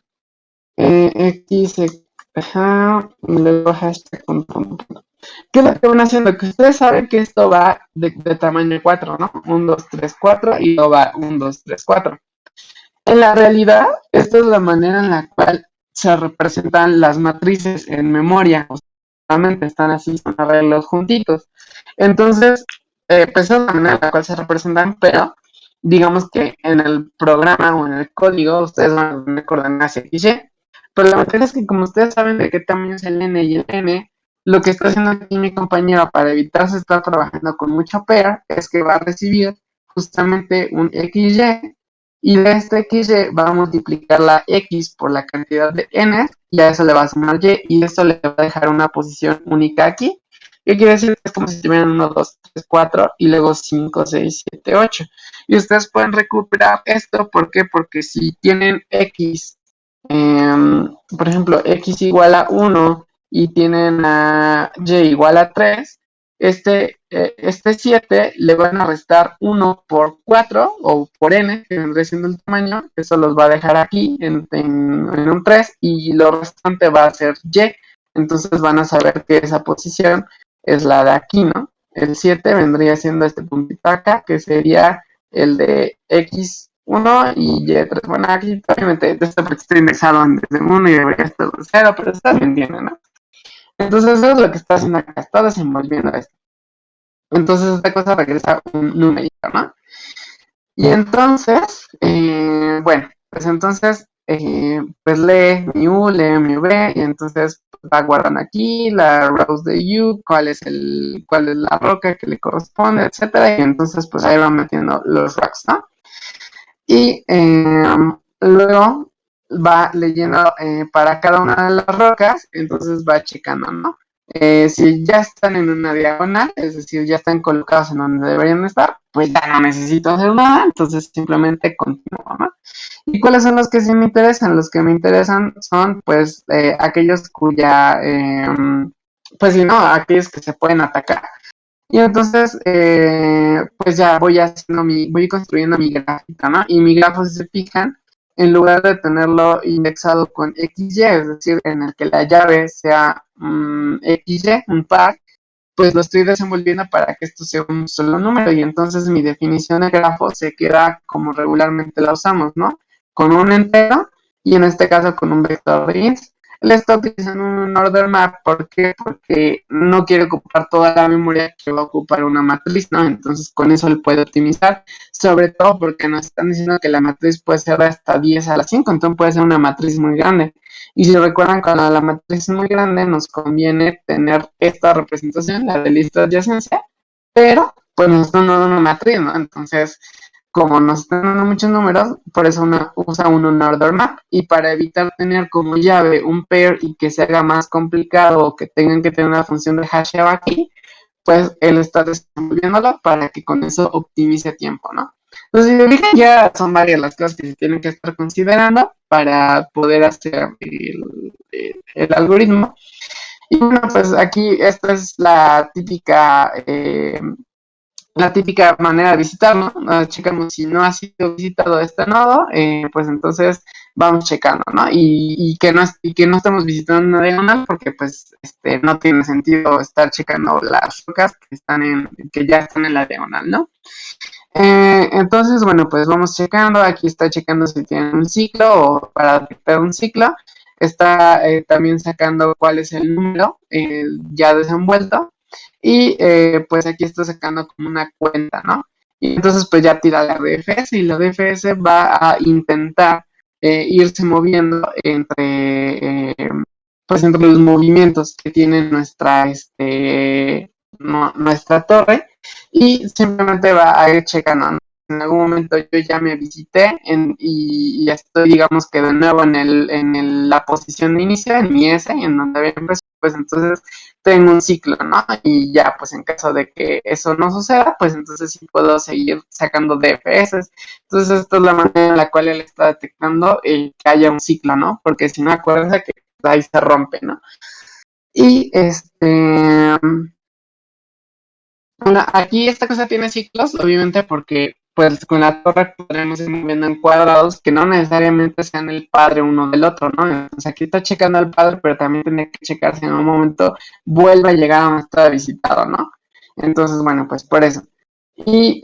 S1: X, ajá, y luego hashtag, punto, punto, punto. ¿Qué es lo que van haciendo? Que ustedes saben que esto va de tamaño 4, ¿no? 1, 2, 3, 4 y luego va 1, 2, 3, 4. En la realidad, esta es la manera en la cual se representan las matrices en memoria. O sea, solamente están así, son arreglos juntitos. Entonces, pues esa es la manera en la cual se representan, pero digamos que en el programa o en el código ustedes van a tener coordenadas X, Y. Pero la verdad es que como ustedes saben de qué tamaño es el N y el N, lo que está haciendo aquí mi compañero para evitarse estar trabajando con mucho pair es que va a recibir justamente un XY y de este XY va a multiplicar la X por la cantidad de N y a eso le va a sumar Y eso le va a dejar una posición única aquí. ¿Qué quiere decir? Es como si tuvieran 1, 2, 3, 4 y luego 5, 6, 7, 8. Y ustedes pueden recuperar esto, ¿por qué? Porque si tienen X, por ejemplo, X igual a 1 y tienen a Y igual a 3, este 7 le van a restar 1 por 4 o por n, que vendría siendo el tamaño, eso los va a dejar aquí en un 3 y lo restante va a ser y, entonces van a saber que esa posición es la de aquí, ¿no? El 7 vendría siendo este puntito acá, que sería el de x1 y y3. Bueno, aquí obviamente esto porque estoy indexado desde 1 y debería estar de 0, pero ustedes me entienden, ¿no? Entonces eso es lo que está haciendo acá, está desenvolviendo esto. Entonces esta cosa regresa un numerito, ¿no? Y entonces, bueno, pues entonces, pues lee mi U, lee mi V, y entonces va guardando aquí la rows de U, cuál es la roca que le corresponde, etcétera, y entonces pues ahí va metiendo los rocks, ¿no? Y luego va leyendo para cada una de las rocas, entonces va checando, ¿no? Si ya están en una diagonal, es decir, ya están colocados en donde deberían estar, pues ya no necesito hacer nada, entonces simplemente continúo, ¿no? ¿Y cuáles son los que sí me interesan? Los que me interesan son, pues, aquellos cuya, pues, sí, no, aquellos que se pueden atacar. Y entonces, pues ya voy construyendo mi gráfica, ¿no? Y mi grafo, si se fijan, en lugar de tenerlo indexado con XY, es decir, en el que la llave sea XY, un par, pues lo estoy desenvolviendo para que esto sea un solo número. Y entonces mi definición de grafo se queda como regularmente la usamos, ¿no? Con un entero y en este caso con un vector de int. Le estoy utilizando un order map, ¿por qué? Porque no quiere ocupar toda la memoria que va a ocupar una matriz, ¿no? Entonces con eso le puede optimizar, sobre todo porque nos están diciendo que la matriz puede ser de hasta 10 a la 5, entonces puede ser una matriz muy grande. Y si recuerdan, cuando la matriz es muy grande, nos conviene tener esta representación, la de lista de adyacencia, pero pues nos están dando una matriz, ¿no? Entonces, como nos están dando muchos números, por eso usa uno un order map. Y para evitar tener como llave un pair y que se haga más complicado o que tengan que tener una función de hasheo aquí, pues él está desenvolviéndolo para que con eso optimice tiempo, ¿no? Entonces, si me fijan, ya son varias las cosas que se tienen que estar considerando para poder hacer el algoritmo. Y bueno, pues aquí esta es la típica manera de visitarlo, ¿no? Checamos si no ha sido visitado este nodo, pues entonces vamos checando, ¿no? Y que no estamos visitando una diagonal porque pues no tiene sentido estar checando las rocas que ya están en la diagonal, ¿no? Entonces, bueno, pues vamos checando, aquí está checando si tiene un ciclo o para detectar un ciclo, está también sacando cuál es el número ya desenvuelto y pues aquí está sacando como una cuenta, ¿no? Y entonces pues ya tira la DFS y la DFS va a intentar irse moviendo pues entre los movimientos que tiene nuestra torre y simplemente va a ir checando, ¿no? en algún momento yo ya me visité y estoy, digamos que de nuevo la posición de inicio, en mi S, en donde había empezado, pues entonces tengo un ciclo, ¿no? Y ya, pues en caso de que eso no suceda, pues entonces sí puedo seguir sacando DFS. Entonces, esta es la manera en la cual él está detectando que haya un ciclo, ¿no? Porque si no, acuérdense que ahí se rompe, ¿no? Y bueno, aquí esta cosa tiene ciclos, obviamente, porque pues con la torre podremos ir moviendo en cuadrados que no necesariamente sean el padre uno del otro, ¿no? Entonces aquí está checando al padre, pero también tiene que checar si en un momento vuelve a llegar a un estado visitado, ¿no? Entonces, bueno, pues por eso. Y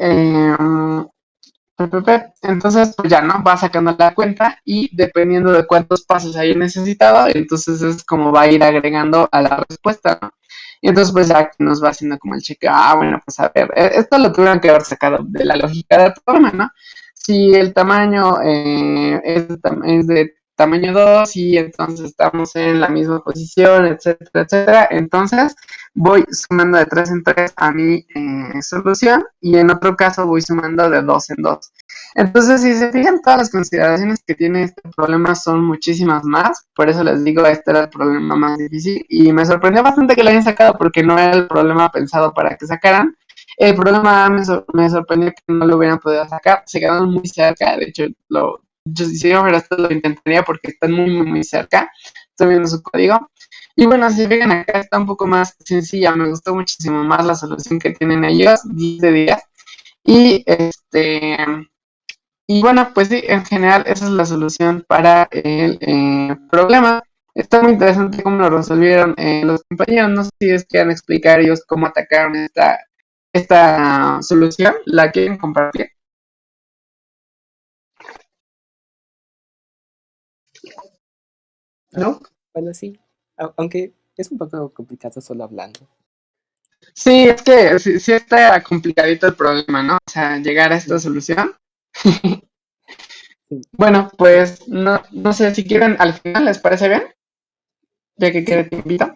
S1: entonces, pues ya, ¿no? Va sacando la cuenta y dependiendo de cuántos pasos haya necesitado, entonces es como va a ir agregando a la respuesta, ¿no? Y entonces, pues ya nos va haciendo como el cheque, bueno, pues a ver, esto lo tuvieron que haber sacado de la lógica del problema, ¿no? Si el tamaño es de tamaño 2 y entonces estamos en la misma posición, etcétera, etcétera, entonces voy sumando de 3 en 3 a mi solución y en otro caso voy sumando de 2 en 2. Entonces, si se fijan, todas las consideraciones que tiene este problema son muchísimas más, por eso les digo, este era el problema más difícil y me sorprendió bastante que lo hayan sacado porque no era el problema pensado para que sacaran. El problema me sorprendió que no lo hubieran podido sacar, se quedaron muy cerca, de hecho, si yo fuera esto lo intentaría porque están muy, muy, muy cerca, estoy viendo su código. Y bueno, si fijan acá está un poco más sencilla, me gustó muchísimo más la solución que tienen ellos, 10 de 10. Y y bueno, pues sí, en general esa es la solución para el problema. Está muy interesante cómo lo resolvieron los compañeros. No sé si les quieran explicar ellos cómo atacaron esta solución. ¿La quieren compartir?
S2: Ah,
S1: ¿No?
S2: bueno, sí, aunque es un poco complicado solo hablando.
S1: Sí, es que sí está complicadito el problema, ¿no? O sea, llegar a esta
S2: Sí,
S1: solución.
S2: sí,
S1: Bueno, pues no sé si quieren al final, ¿les parece bien? Ya que quede
S2: sí,
S1: tiempito.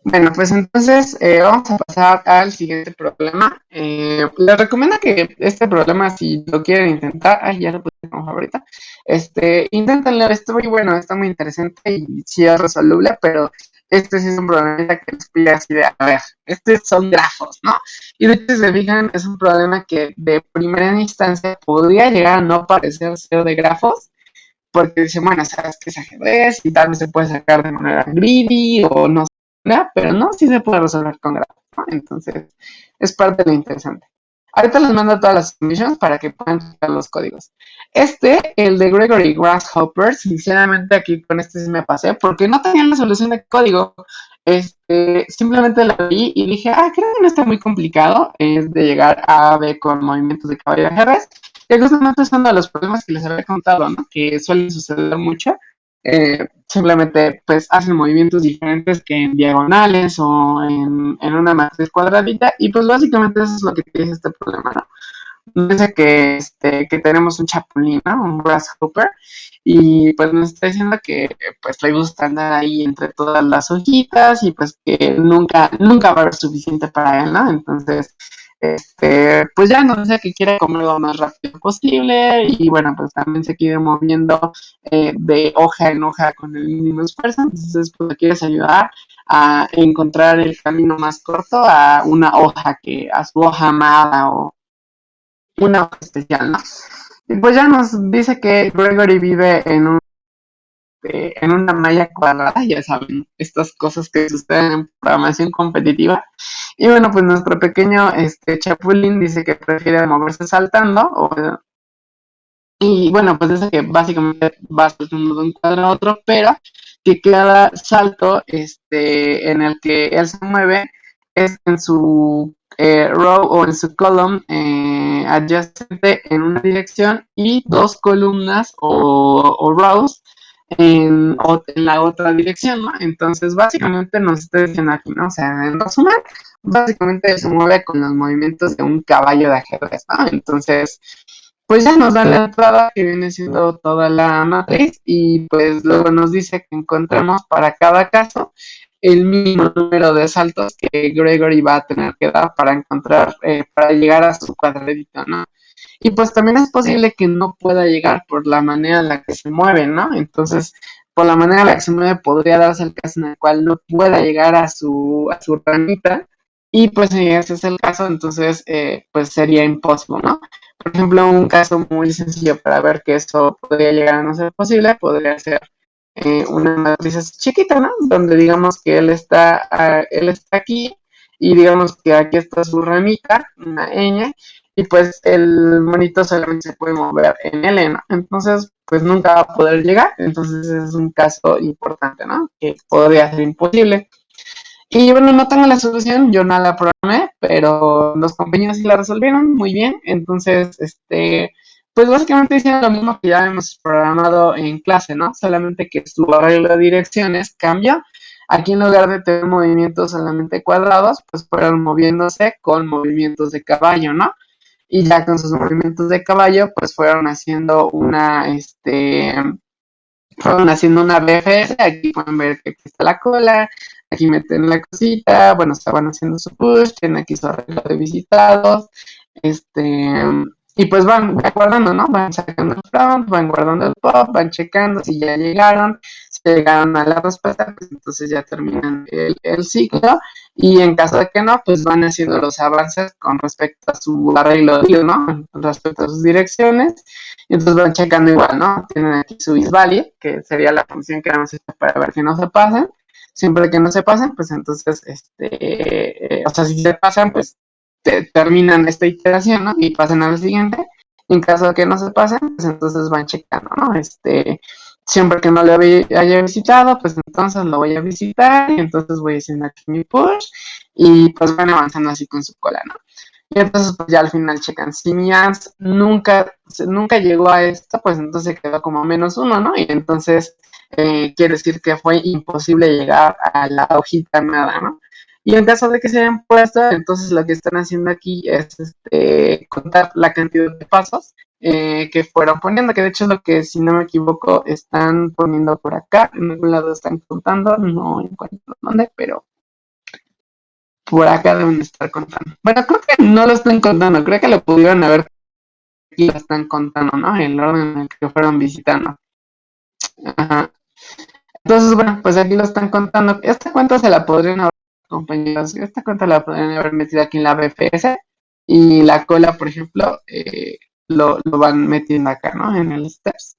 S1: Bueno, pues entonces vamos a pasar al siguiente problema. Les recomiendo que este problema, si lo quieren intentar, ya lo puse como favorita, inténtenlo, está muy bueno, está muy interesante y sí es resoluble, pero este sí es un problema que les pide así de, a ver, estos son grafos, ¿no? Y de hecho, si se fijan, es un problema que de primera instancia podría llegar a no parecer ser de grafos, porque dicen, bueno, sabes que es ajedrez y tal vez se puede sacar de manera greedy o no sé, ¿verdad? Pero no, sí se puede resolver con grafos, ¿no? Entonces, es parte de lo interesante. Ahorita les mando todas las submissions para que puedan checar los códigos. El de Gregory Grasshopper, sinceramente aquí con este sí me pasé, porque no tenía la solución de código. Simplemente la vi y dije, creo que no está muy complicado, es de llegar a B con movimientos de caballo de ajedrez. Que justamente es uno de los problemas que les había contado, ¿no? Que suele suceder mucho. Simplemente, pues, hacen movimientos diferentes que en diagonales o en una matriz cuadradita. Y pues, básicamente, eso es lo que tiene este problema, ¿no? Dice que tenemos un chapulín, ¿no? Un grasshopper. Y pues nos está diciendo que pues le gusta andar ahí entre todas las hojitas y pues que nunca va a haber suficiente para él, ¿no? Entonces, pues ya nos dice que quiere comer lo más rápido posible y bueno, pues también se quiere moviendo de hoja en hoja con el mínimo esfuerzo. Entonces, pues le quieres ayudar a encontrar el camino más corto a su hoja amada o una hoja especial, ¿no? Y pues ya nos dice que Gregory vive en una malla cuadrada, ya saben, estas cosas que suceden en programación competitiva. Y bueno, pues nuestro pequeño Chapulín dice que prefiere moverse saltando, y bueno, pues dice que básicamente va saltando de un cuadro a otro, pero que cada salto en el que él se mueve es en su row o en su column adyacente en una dirección y dos columnas o rows en la otra dirección, ¿no? Entonces, básicamente nos está diciendo aquí, ¿no? O sea, en resumen, básicamente se mueve con los movimientos de un caballo de ajedrez, ¿no? Entonces, pues ya nos da la entrada que viene siendo toda la matriz y pues luego nos dice que encontremos para cada caso el mínimo número de saltos que Gregory va a tener que dar para encontrar, para llegar a su cuadradito, ¿no? Y pues también es posible que no pueda llegar por la manera en la que se mueve, ¿no? Entonces, por la manera en la que se mueve, podría darse el caso en el cual no pueda llegar a su ranita. Y pues si ese es el caso, entonces pues sería imposible, ¿no? Por ejemplo, un caso muy sencillo para ver que eso podría llegar a no ser posible, podría ser una matriz chiquita, ¿no? Donde digamos que él está aquí y digamos que aquí está su ramita, una ñ, y pues el monito solamente se puede mover en L, ¿no? Entonces, pues nunca va a poder llegar, entonces es un caso importante, ¿no? Que podría ser imposible. Y bueno, no tengo la solución, yo no la programé, pero los compañeros sí la resolvieron muy bien. Entonces, pues básicamente hicieron lo mismo que ya hemos programado en clase, ¿no? Solamente que su arreglo de direcciones cambia. Aquí en lugar de tener movimientos solamente cuadrados, pues fueron moviéndose con movimientos de caballo, ¿no? Y ya con sus movimientos de caballo, pues fueron haciendo una BFS, aquí pueden ver que aquí está la cola, aquí meten la cosita, bueno, estaban haciendo su push, tienen aquí su arreglo de visitados, este, y pues van guardando, ¿no? Van sacando el front, van guardando el pop, van checando si ya llegaron, si llegaron a la respuesta, pues entonces ya terminan el ciclo, y en caso de que no, pues van haciendo los avances con respecto a su arreglo, ¿no? Con respecto a sus direcciones, y entonces van checando igual, ¿no? Tienen aquí su isvalid, que sería la función que vamos a hacer para ver que no se pasen. Siempre que no se pasen, pues entonces, o sea, si se pasan, pues terminan esta iteración, ¿no? Y pasan a la siguiente. En caso de que no se pasen, pues entonces van checando, ¿no? Siempre que no lo haya visitado, pues entonces lo voy a visitar y entonces voy haciendo aquí mi push y pues van avanzando así con su cola, ¿no? Y entonces pues ya al final checan, si mi ANS nunca llegó a esto, pues entonces quedó como -1, ¿no? Y entonces quiere decir que fue imposible llegar a la hojita nada, ¿no? Y en caso de que se hayan puesto, entonces lo que están haciendo aquí es contar la cantidad de pasos que fueron poniendo, que de hecho es lo que, si no me equivoco, están poniendo por acá, en algún lado están contando, no encuentro dónde, pero por acá deben estar contando. Bueno, creo que no lo están contando, creo que lo pudieron haber, aquí lo están contando, ¿no? En el orden en el que fueron visitando. Ajá. Entonces, bueno, pues aquí lo están contando. Esta cuenta se la podrían haber, compañeros, esta cuenta la podrían haber metido aquí en la BFS y la cola, por ejemplo, lo van metiendo acá, ¿no? En el steps.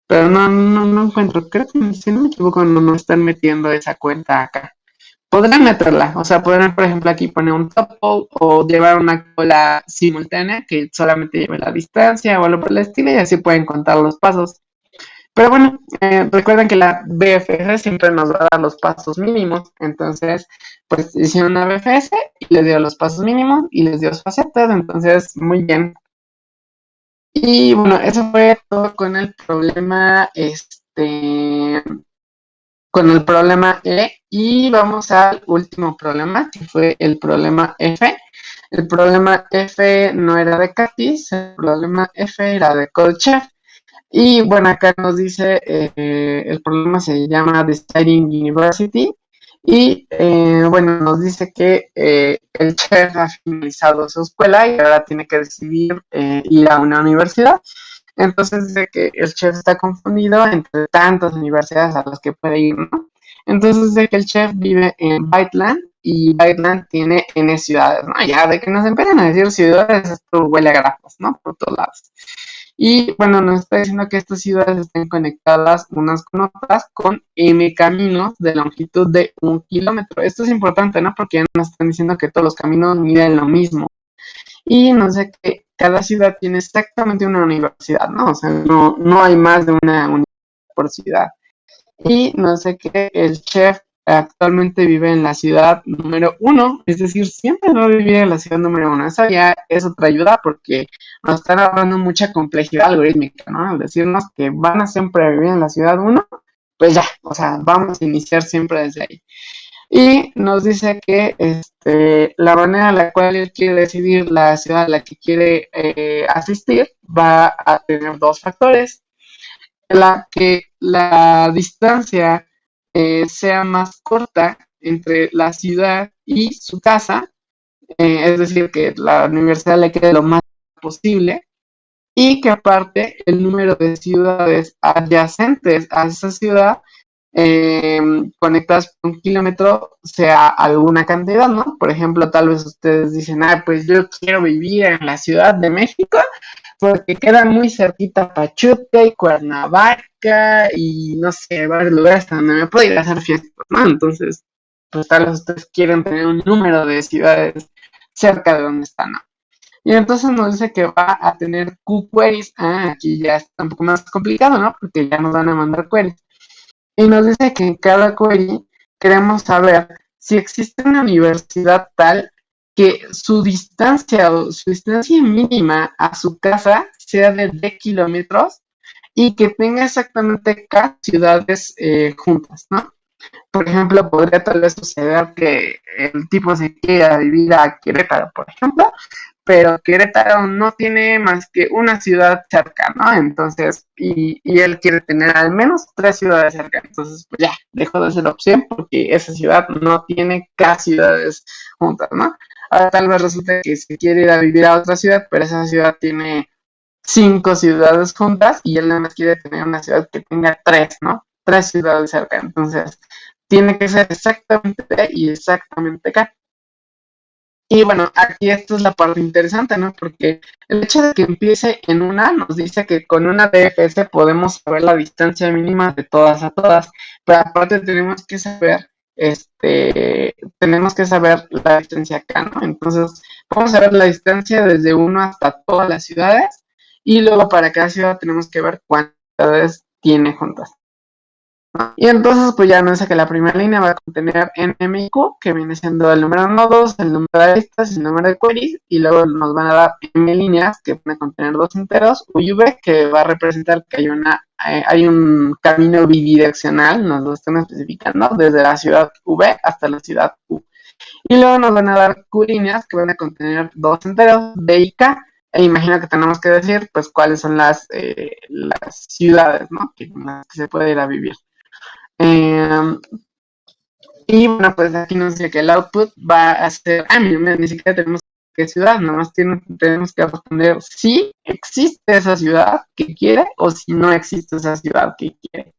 S1: Pero no encuentro, creo que si no me equivoco, no están metiendo esa cuenta acá. Podrán meterla, o sea, podrán, por ejemplo, aquí poner un topo o llevar una cola simultánea que solamente lleve la distancia o algo por el estilo y así pueden contar los pasos. Pero bueno, recuerden que la BFS siempre nos va a dar los pasos mínimos, entonces, pues hicieron una BFS y les dio los pasos mínimos y les dio facetas, entonces, muy bien. Y bueno, eso fue todo con el problema E, y vamos al último problema, que fue el problema F. El problema F no era de Katis, el problema F era de Kolchev. Y bueno, acá nos dice, el problema se llama Deciding University. Y bueno, nos dice que el chef ha finalizado su escuela y ahora tiene que decidir ir a una universidad. Entonces dice que el chef está confundido entre tantas universidades a las que puede ir, ¿no? Entonces dice que el chef vive en Baitland y Baitland tiene N ciudades, ¿no? Ya de que nos empiezan a decir ciudades, esto huele a grafos, ¿no? Por todos lados. Y bueno, nos está diciendo que estas ciudades estén conectadas unas con otras con M caminos de longitud de 1 kilómetro. Esto es importante, ¿no? Porque ya nos están diciendo que todos los caminos miden lo mismo. Y no sé que cada ciudad tiene exactamente una universidad, ¿no? O sea, no hay más de una universidad por ciudad. Y no sé que el chef actualmente vive en la ciudad número 1, es decir, siempre va a vivir en la ciudad número 1. Eso ya es otra ayuda porque nos están ahorrando mucha complejidad algorítmica, ¿no? Al decirnos que van a siempre vivir en la ciudad 1, pues ya, o sea, vamos a iniciar siempre desde ahí. Y nos dice que la manera en la cual él quiere decidir la ciudad a la que quiere asistir va a tener dos factores. La que la distancia sea más corta entre la ciudad y su casa, es decir, que la universidad le quede lo más posible y que aparte el número de ciudades adyacentes a esa ciudad eh, conectadas por 1 kilómetro sea alguna cantidad, ¿no? Por ejemplo, tal vez ustedes dicen, ah, pues yo quiero vivir en la Ciudad de México porque queda muy cerquita Pachuca y Cuernavaca y no sé, varios lugares donde me puedo ir a hacer fiestas, ¿no? Entonces, pues tal vez ustedes quieren tener un número de ciudades cerca de donde están, ¿no? Y entonces nos dice que va a tener Q-queries. Ah, aquí ya está un poco más complicado, ¿no? Porque ya nos van a mandar queries. Y nos dice que en cada query queremos saber si existe una universidad tal que su distancia mínima a su casa sea de 10 kilómetros y que tenga exactamente cada ciudades juntas, ¿no? Por ejemplo, podría tal vez suceder que el tipo se quiera vivir a Querétaro, por ejemplo, pero Querétaro no tiene más que una ciudad cerca, ¿no? Entonces, y él quiere tener al menos 3 ciudades cerca. Entonces, pues ya, dejó de ser opción porque esa ciudad no tiene casi ciudades juntas, ¿no? Ahora tal vez resulte que se quiere ir a vivir a otra ciudad, pero esa ciudad tiene 5 ciudades juntas y él nada más quiere tener una ciudad que tenga 3, ¿no? 3 ciudades cerca. Entonces, tiene que ser exactamente B y exactamente K. Y bueno, aquí esto es la parte interesante, ¿no? Porque el hecho de que empiece en una nos dice que con una DFS podemos saber la distancia mínima de todas a todas, pero aparte tenemos que saber la distancia acá, ¿no? Entonces, vamos a ver la distancia desde uno hasta todas las ciudades y luego para cada ciudad tenemos que ver cuántas ciudades tiene juntas. Y entonces, pues ya nos dice que la primera línea va a contener NMIQ, que viene siendo el número de nodos, el número de aristas, el número de queries, y luego nos van a dar M líneas, que van a contener 2 enteros, UV, que va a representar que hay un camino bidireccional, nos lo están especificando, desde la ciudad V hasta la ciudad U. Y luego nos van a dar Q líneas, que van a contener 2 enteros, D y K, e imagino que tenemos que decir, pues, cuáles son las ciudades, ¿no? En las que se puede ir a vivir. Eh, y bueno, pues aquí nos dice que el output va a ser, mira, ni siquiera tenemos que ciudad, nomás tenemos que responder si existe esa ciudad que quiere o si no existe esa ciudad que quiere.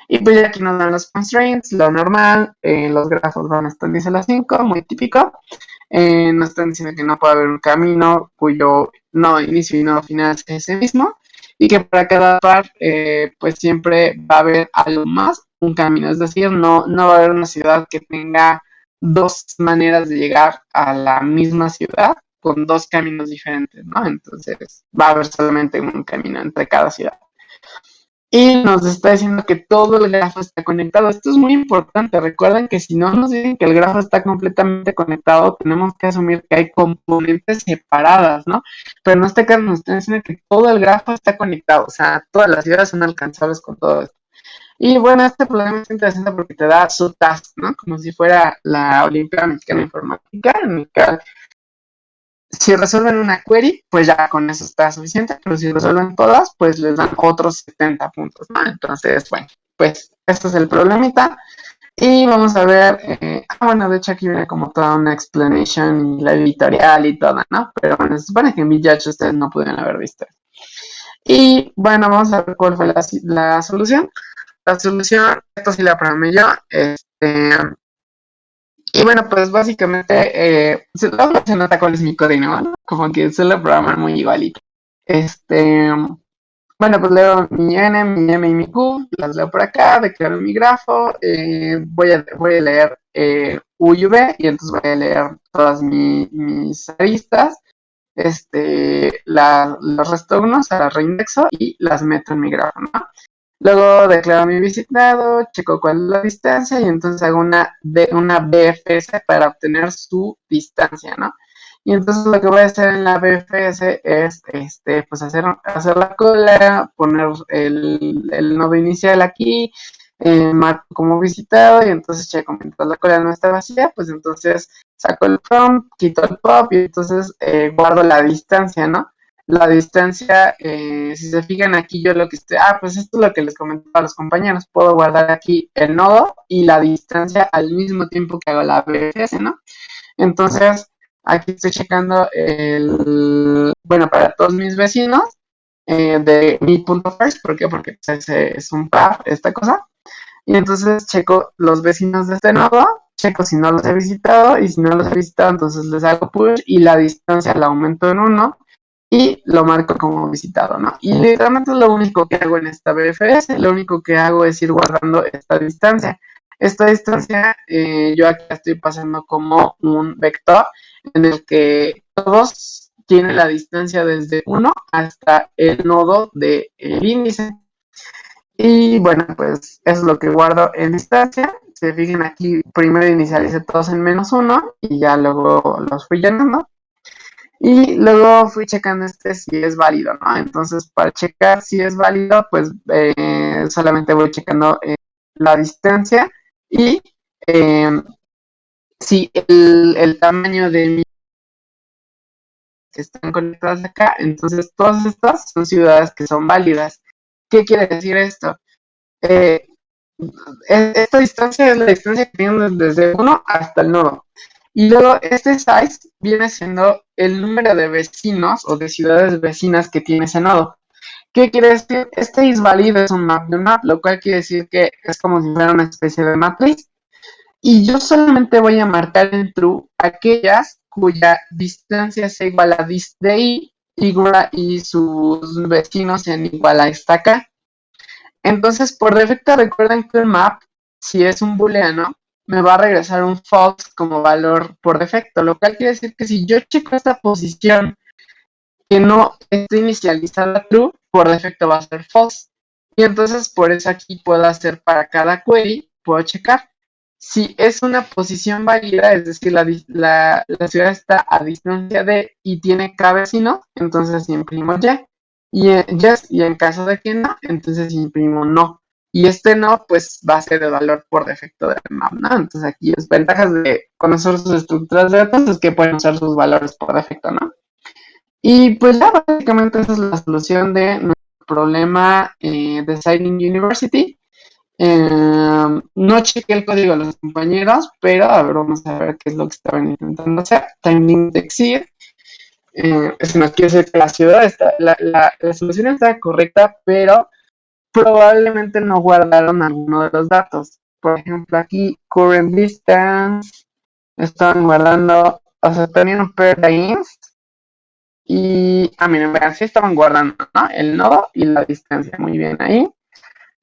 S1: Y pues ya aquí nos dan los constraints, lo normal, los grafos van a estar, dice las 5, muy típico. Nos están diciendo que no puede haber un camino cuyo nodo inicio y nodo final es ese mismo y que para cada par pues siempre va a haber algo más, un camino, es decir, no va a haber una ciudad que tenga 2 maneras de llegar a la misma ciudad con 2 caminos diferentes, ¿no? Entonces va a haber solamente un camino entre cada ciudad. Y nos está diciendo que todo el grafo está conectado. Esto es muy importante. Recuerden que si no nos dicen que el grafo está completamente conectado, tenemos que asumir que hay componentes separadas, ¿no? Pero en este caso nos está diciendo que todo el grafo está conectado. O sea, todas las ciudades son alcanzables con todo esto. Y bueno, este problema es interesante porque te da su task, ¿no? Como si fuera la Olimpiada Mexicana de Informática, en el que si resuelven una query, pues ya con eso está suficiente, pero si resuelven todas, pues les dan otros 70 puntos, ¿no? Entonces, bueno, pues este es el problemita. Y vamos a ver, bueno, de hecho aquí viene como toda una explanation y la editorial y toda, ¿no? Pero bueno, se supone que en VJudge ustedes no pudieron haber visto. Y bueno, vamos a ver cuál fue la solución. La solución, esto sí la programé yo, y bueno, pues básicamente, luego se nota cuál es mi código, ¿no? Como que suelo programar muy igualito. Bueno, pues leo mi N, mi M y mi Q, las leo por acá, declaro mi grafo, voy a leer U y V, y entonces voy a leer todas mis aristas, los resto uno, o sea, las reindexo y las meto en mi grafo, ¿no? Luego declaro mi visitado, checo cuál es la distancia y entonces hago una BFS para obtener su distancia, ¿no? Y entonces lo que voy a hacer en la BFS es pues hacer la cola, poner el nodo inicial aquí, marco como visitado y entonces checo mientras la cola no está vacía, pues entonces saco el from, quito el pop y entonces guardo la distancia, ¿no? la distancia, si se fijan aquí yo lo que estoy, pues esto es lo que les comentaba a los compañeros, puedo guardar aquí el nodo y la distancia al mismo tiempo que hago la BFS, ¿no? Entonces, aquí estoy checando bueno, para todos mis vecinos de mi punto first, ¿por qué? Porque pues, es un path, esta cosa, y entonces checo los vecinos de este nodo, checo si no los he visitado, y si no los he visitado, entonces les hago push y la distancia la aumento en 1 y lo marco como visitado, ¿no? Y literalmente es lo único que hago en esta BFS, lo único que hago es ir guardando esta distancia. Esta distancia yo aquí la estoy pasando como un vector en el que todos tienen la distancia desde 1 hasta el nodo del índice. Y bueno, pues eso es lo que guardo en distancia. Se fijan aquí, primero inicialicé todos en -1 y ya luego los fui llenando. Y luego fui checando si es válido, ¿no? Entonces, para checar si es válido, pues solamente voy checando la distancia y eh, si el tamaño de mi que están conectadas acá, entonces todas estas son ciudades que son válidas. ¿Qué quiere decir esto? Eh, esta distancia es la distancia que tienen desde uno hasta el nodo. Y luego este size viene siendo el número de vecinos o de ciudades vecinas que tiene ese nodo. ¿Qué quiere decir? Este isValid es un map de un map, lo cual quiere decir que es como si fuera una especie de matriz. Y yo solamente voy a marcar en true aquellas cuya distancia sea igual a dist de i y sus vecinos sean igual a esta acá. Entonces, por defecto, recuerden que el map, si es un booleano, me va a regresar un false como valor por defecto, lo cual quiere decir que si yo checo esta posición que no esté inicializada true, por defecto va a ser false. Y entonces, por eso aquí puedo hacer para cada query, puedo checar. Si es una posición válida, es decir, la ciudad está a distancia de y tiene K vecinos, entonces imprimo yes, y en caso de que no, entonces imprimo no. Y este no, pues va a ser el valor por defecto del map, ¿no? Entonces aquí es ventajas de conocer sus estructuras de datos, es que pueden usar sus valores por defecto, ¿no? Y pues ya básicamente esa es la solución de nuestro problema de Signing University. No chequé el código de los compañeros, pero a ver, vamos a ver qué es lo que estaban intentando hacer. Timing de exceed. Eso nos quiere decir que la ciudad está, la solución está correcta, pero probablemente no guardaron alguno de los datos. Por ejemplo, aquí, current distance, estaban guardando, o sea, tenían un pair de inst, y, miren, vean, sí estaban guardando, ¿no? El nodo y la distancia, muy bien ahí.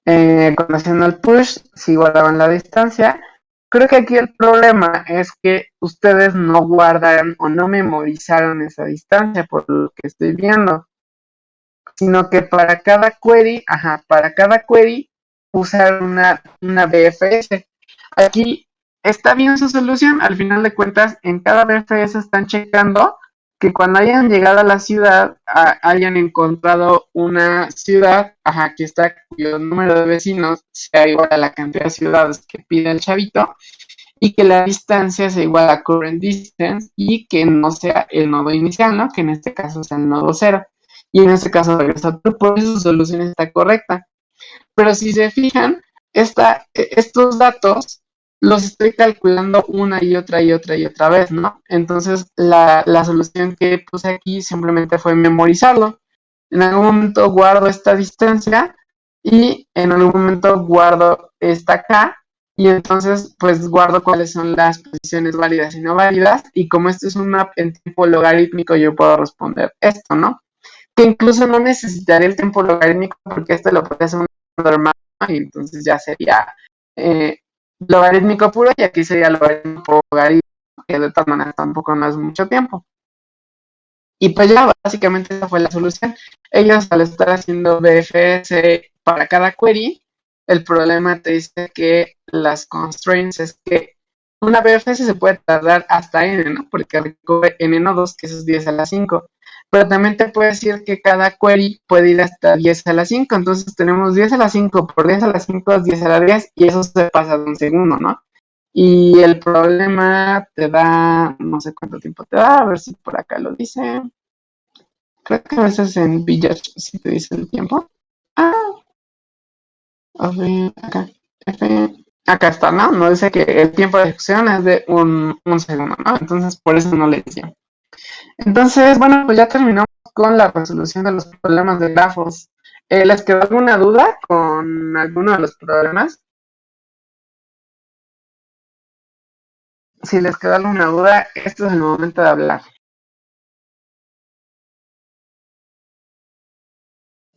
S1: Cuando haciendo el push, sí guardaban la distancia. Creo que aquí el problema es que ustedes no guardan o no memorizaron esa distancia, por lo que estoy viendo, sino que para cada query usar una BFS. Aquí está bien su solución, al final de cuentas en cada BFS están checando que cuando hayan llegado a la ciudad hayan encontrado una ciudad, que está cuyo número de vecinos sea igual a la cantidad de ciudades que pide el chavito y que la distancia sea igual a current distance y que no sea el nodo inicial, ¿no? Que en este caso sea el nodo 0. Y en este caso regresa true, por eso su solución está correcta. Pero si se fijan, estos datos los estoy calculando una y otra y otra y otra vez, ¿no? Entonces la solución que puse aquí simplemente fue memorizarlo. En algún momento guardo esta distancia y en algún momento guardo esta acá y entonces pues guardo cuáles son las posiciones válidas y no válidas y como esto es un map en tiempo logarítmico yo puedo responder esto, ¿no? Que incluso no necesitaría el tiempo logarítmico porque esto lo puede hacer un normal y entonces ya sería logarítmico puro y aquí sería logaritmo por logaritmo, que de todas maneras tampoco no es mucho tiempo. Y pues ya básicamente esa fue la solución. Ellos al estar haciendo BFS para cada query, el problema te dice que las constraints es que una BFS se puede tardar hasta n, ¿no? Porque recoge n nodos, que eso es 10 a la 5. Pero también te puede decir que cada query puede ir hasta 10 a la 5. Entonces tenemos 10 a la 5 por 10 a la 5 es 10 a la 10 y eso se pasa de un segundo, ¿no? Y el problema te da, no sé cuánto tiempo te da, a ver si por acá lo dice. Creo que a veces en Village sí te dice el tiempo. Ah, a ver, acá. F. Acá está, ¿no? No dice que el tiempo de ejecución es de un segundo, ¿no? Entonces, por eso no le decía. Entonces, bueno, pues ya terminamos con la resolución de los problemas de grafos. ¿Les quedó alguna duda con alguno de los problemas? Si les quedó alguna duda, este es el momento de hablar.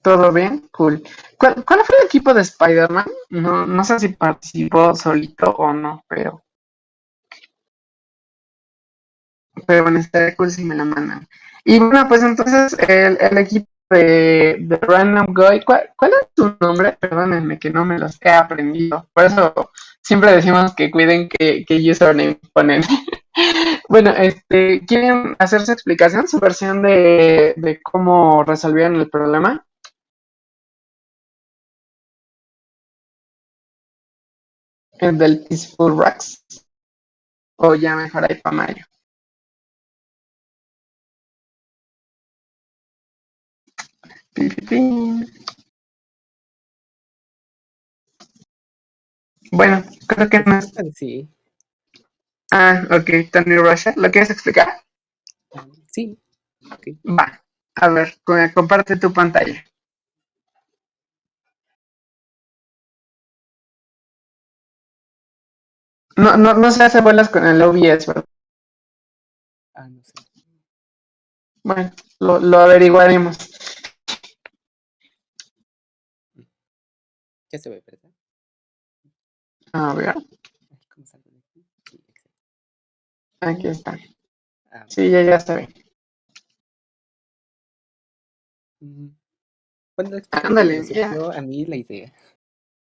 S1: ¿Todo bien? Cool. ¿Cuál fue el equipo de Spider-Man? No, no sé si participó solito o no, pero bueno, estaría cool si me lo mandan. Y bueno, pues entonces el equipo de Random Guy, ¿cuál es su nombre? Perdónenme que no me los he aprendido. Por eso siempre decimos que cuiden que username ponen. Bueno, ¿quieren hacer su explicación, su versión de cómo resolvieron el problema? El del Peaceful Racks. O ya mejor ahí para Mario. Pi, pi, pi. Bueno, creo que
S2: Pues
S1: no es.
S2: sí,
S1: Ah, ok, Tony Rusher. ¿Lo quieres explicar?
S2: sí, ok.
S1: Va. A ver, comparte tu pantalla. No, no, no se hace bolas con el OBS, ¿verdad?
S2: No sé.
S1: Bueno, lo averiguaremos.
S2: Ya se ve, ¿verdad?
S1: A ver,
S2: Ay, ¿cómo salgo de aquí? Sí, exacto.
S1: aquí está.
S2: Bueno.
S1: Sí, ya se ve.
S2: Mm, Bueno, le explicaré cómo
S1: Ándale,
S2: me
S1: ya.
S2: surgió a mí la idea.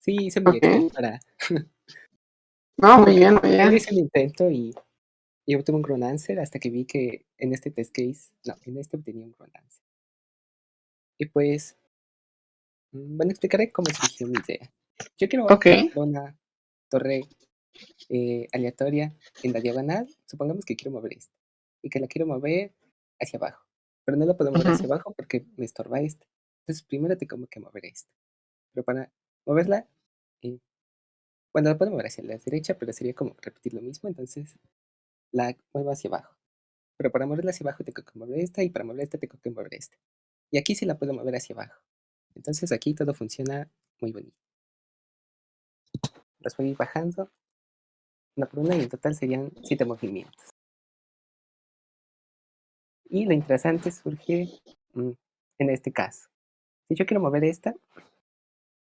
S2: Sí, hice mi
S1: Ok.
S2: Excel para...
S1: No, muy
S2: Porque
S1: bien, muy
S2: primero
S1: bien.
S2: hice el intento y obtuve un ground answer hasta que vi que en este test case, no, en este obtenía un ground answer. Y pues, bueno, explicaré cómo surgió mi idea. Yo quiero
S1: Ok.
S2: colocar una torre aleatoria en la diagonal. Supongamos que quiero mover esta y que la quiero mover hacia abajo. Pero no la puedo mover hacia
S1: Ujú,
S2: abajo porque me estorba esta. Entonces primero tengo que mover esta. Pero para moverla, eh, bueno, la puedo mover hacia la derecha, pero sería como repetir lo mismo. Entonces la muevo hacia abajo. Pero para moverla hacia abajo tengo que mover esta y para mover esta tengo que mover esta. Y aquí sí la puedo mover hacia abajo. Entonces aquí todo funciona muy bonito. Las voy a ir bajando una por una y en total serían 7 movimientos. Y lo interesante surge mm, en este caso. Si yo quiero mover esta,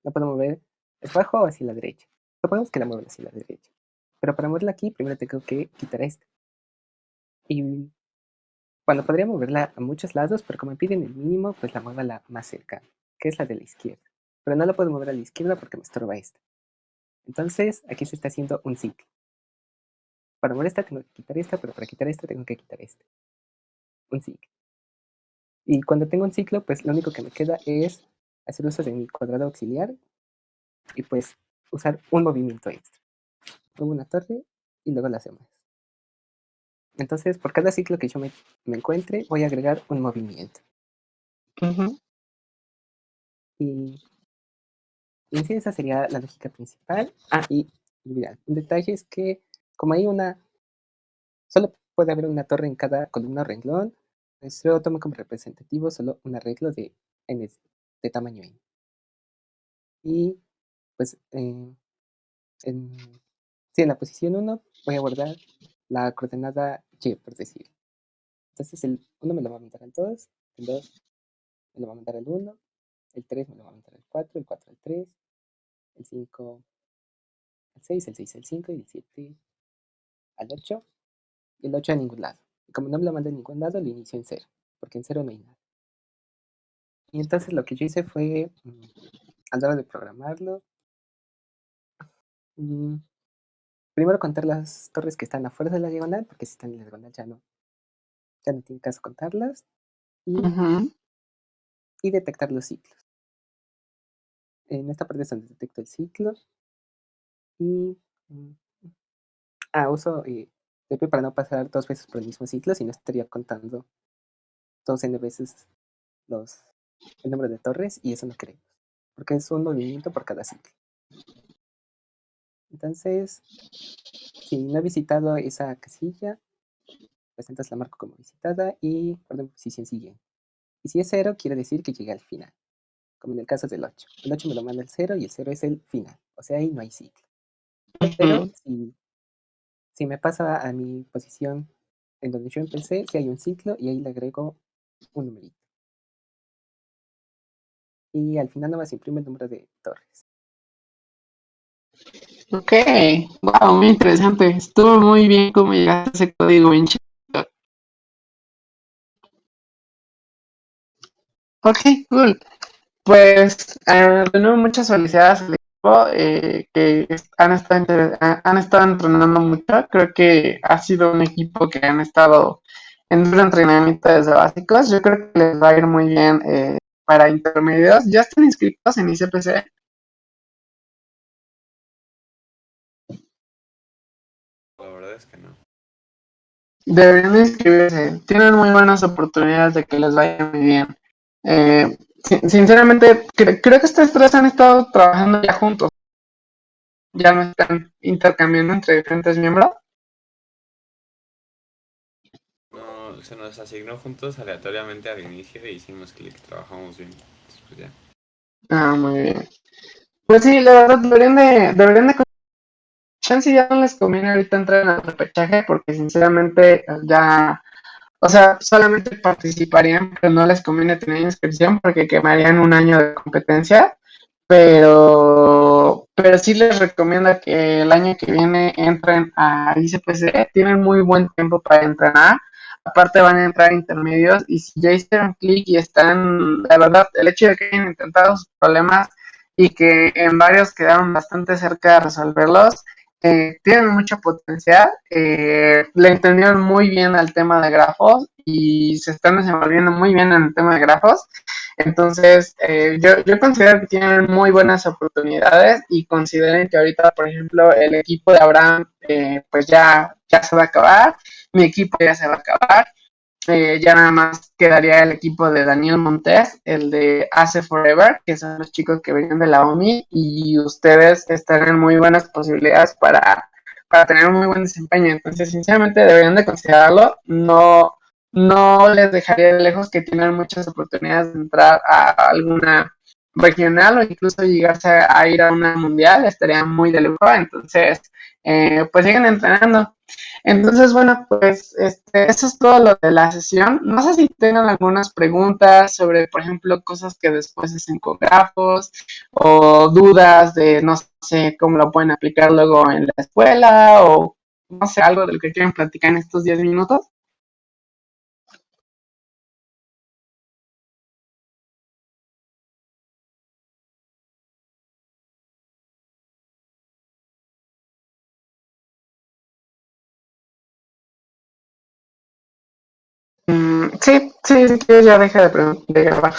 S2: la puedo mover hacia abajo o hacia la derecha. Supongamos que la muevo hacia la derecha. Pero para moverla aquí, primero tengo que quitar esta. Y bueno, podría moverla a muchos lados, pero como me piden el mínimo, pues la muevo a la más cercana, que es la de la izquierda. Pero no la puedo mover a la izquierda porque me estorba esta. Entonces, aquí se está haciendo un ciclo. Para mover esta tengo que quitar esta, pero para quitar esta tengo que quitar esta. Un ciclo. Y cuando tengo un ciclo, pues lo único que me queda es hacer uso de mi cuadrado auxiliar y pues usar un movimiento extra. Pongo una torre y luego las demás. Entonces, por cada ciclo que yo me encuentre, voy a agregar un movimiento.
S1: ujú,
S2: Y, y en sí esa sería la lógica principal. Y mira, un detalle es que como hay solo puede haber una torre en cada columna o renglón, pues yo tomo como representativo solo un arreglo de n de tamaño n. Y pues en, sí, en la posición 1 voy a guardar la coordenada y, por decir. Entonces el 1 me lo va a mandar al 2, el 2 me lo va a mandar al 1, el 3 me lo va a mandar al 4, el 4 al 3, el 5 al 6, el 6 al 5 y el 7 al 8, y el 8 a ningún lado. Y como no me lo manda a ningún lado, lo inicio en 0, porque en 0 no hay nada. Y entonces lo que yo hice fue, a la hora de programarlo, mm, primero contar las torres que están afuera de la diagonal, porque si están en la diagonal ya no tiene caso contarlas, y,
S1: ujú.
S2: y detectar los ciclos. En esta parte es donde detecto el ciclo y mm, uso TP para no pasar dos veces por el mismo ciclo, si no estaría contando dos n veces los, el número de torres y eso no queremos, porque es un movimiento por cada ciclo. Entonces, si no he visitado esa casilla, pues entonces la marco como visitada y orden posición siguiente. Y si es 0, quiere decir que llegué al final, como en el caso del 8. El 8 me lo manda el 0 y el 0 es el final, o sea, ahí no hay ciclo. Pero
S1: Ujú.
S2: si me pasa a mi posición en donde yo empecé, si hay un ciclo y ahí le agrego un numerito. Y al final nomás imprime el número de torres.
S1: Ok, wow, muy interesante. Estuvo muy bien cómo llegaste a ese código en chat. Ok, cool. Pues de nuevo muchas felicidades al equipo que han estado entrenando mucho. Creo que ha sido un equipo que han estado en duro entrenamiento desde básicos. Yo creo que les va a ir muy bien para intermedios. ¿Ya están inscritos en ICPC?
S3: La verdad es que no.
S1: Deberían inscribirse. Tienen muy buenas oportunidades de que les vaya muy bien. Sinceramente, creo que estos tres han estado trabajando ya juntos. Ya no están intercambiando entre diferentes miembros.
S3: No, se nos asignó juntos aleatoriamente al inicio y hicimos clic, trabajamos bien. Entonces, pues ya.
S1: Ah, muy bien. Pues sí, la verdad, deberían de chance ya no les conviene ahorita entrar en el repechaje porque sinceramente ya, o sea, solamente participarían, pero no les conviene tener inscripción porque quemarían un año de competencia, pero sí les recomiendo que el año que viene entren a ICPC, tienen muy buen tiempo para entrenar, aparte van a entrar intermedios y si ya hicieron clic y están, la verdad, el hecho de que hayan intentado sus problemas y que en varios quedaron bastante cerca de resolverlos, tienen mucho potencial, le entendieron muy bien al tema de grafos y se están desenvolviendo muy bien en el tema de grafos. Entonces, yo considero que tienen muy buenas oportunidades y consideren que ahorita, por ejemplo, el equipo de Abraham, pues ya se va a acabar, mi equipo ya se va a acabar, ya nada más quedaría el equipo de Daniel Montes, el de Ace Forever, que son los chicos que venían de la OMI, y ustedes están en muy buenas posibilidades para tener un muy buen desempeño. Entonces, sinceramente, deberían de considerarlo. No, no les dejaría de lejos que tienen muchas oportunidades de entrar a alguna regional o incluso llegarse a ir a una mundial, estaría muy de lujo. Entonces, pues siguen entrenando. Entonces, bueno, pues eso es todo lo de la sesión. No sé si tengan algunas preguntas sobre, por ejemplo, cosas que después hacen con grafos o dudas de, no sé, cómo lo pueden aplicar luego en la escuela o no sé, algo de lo que quieren platicar en estos 10 minutos. Sí, sí, sí, que ya deja de grabar.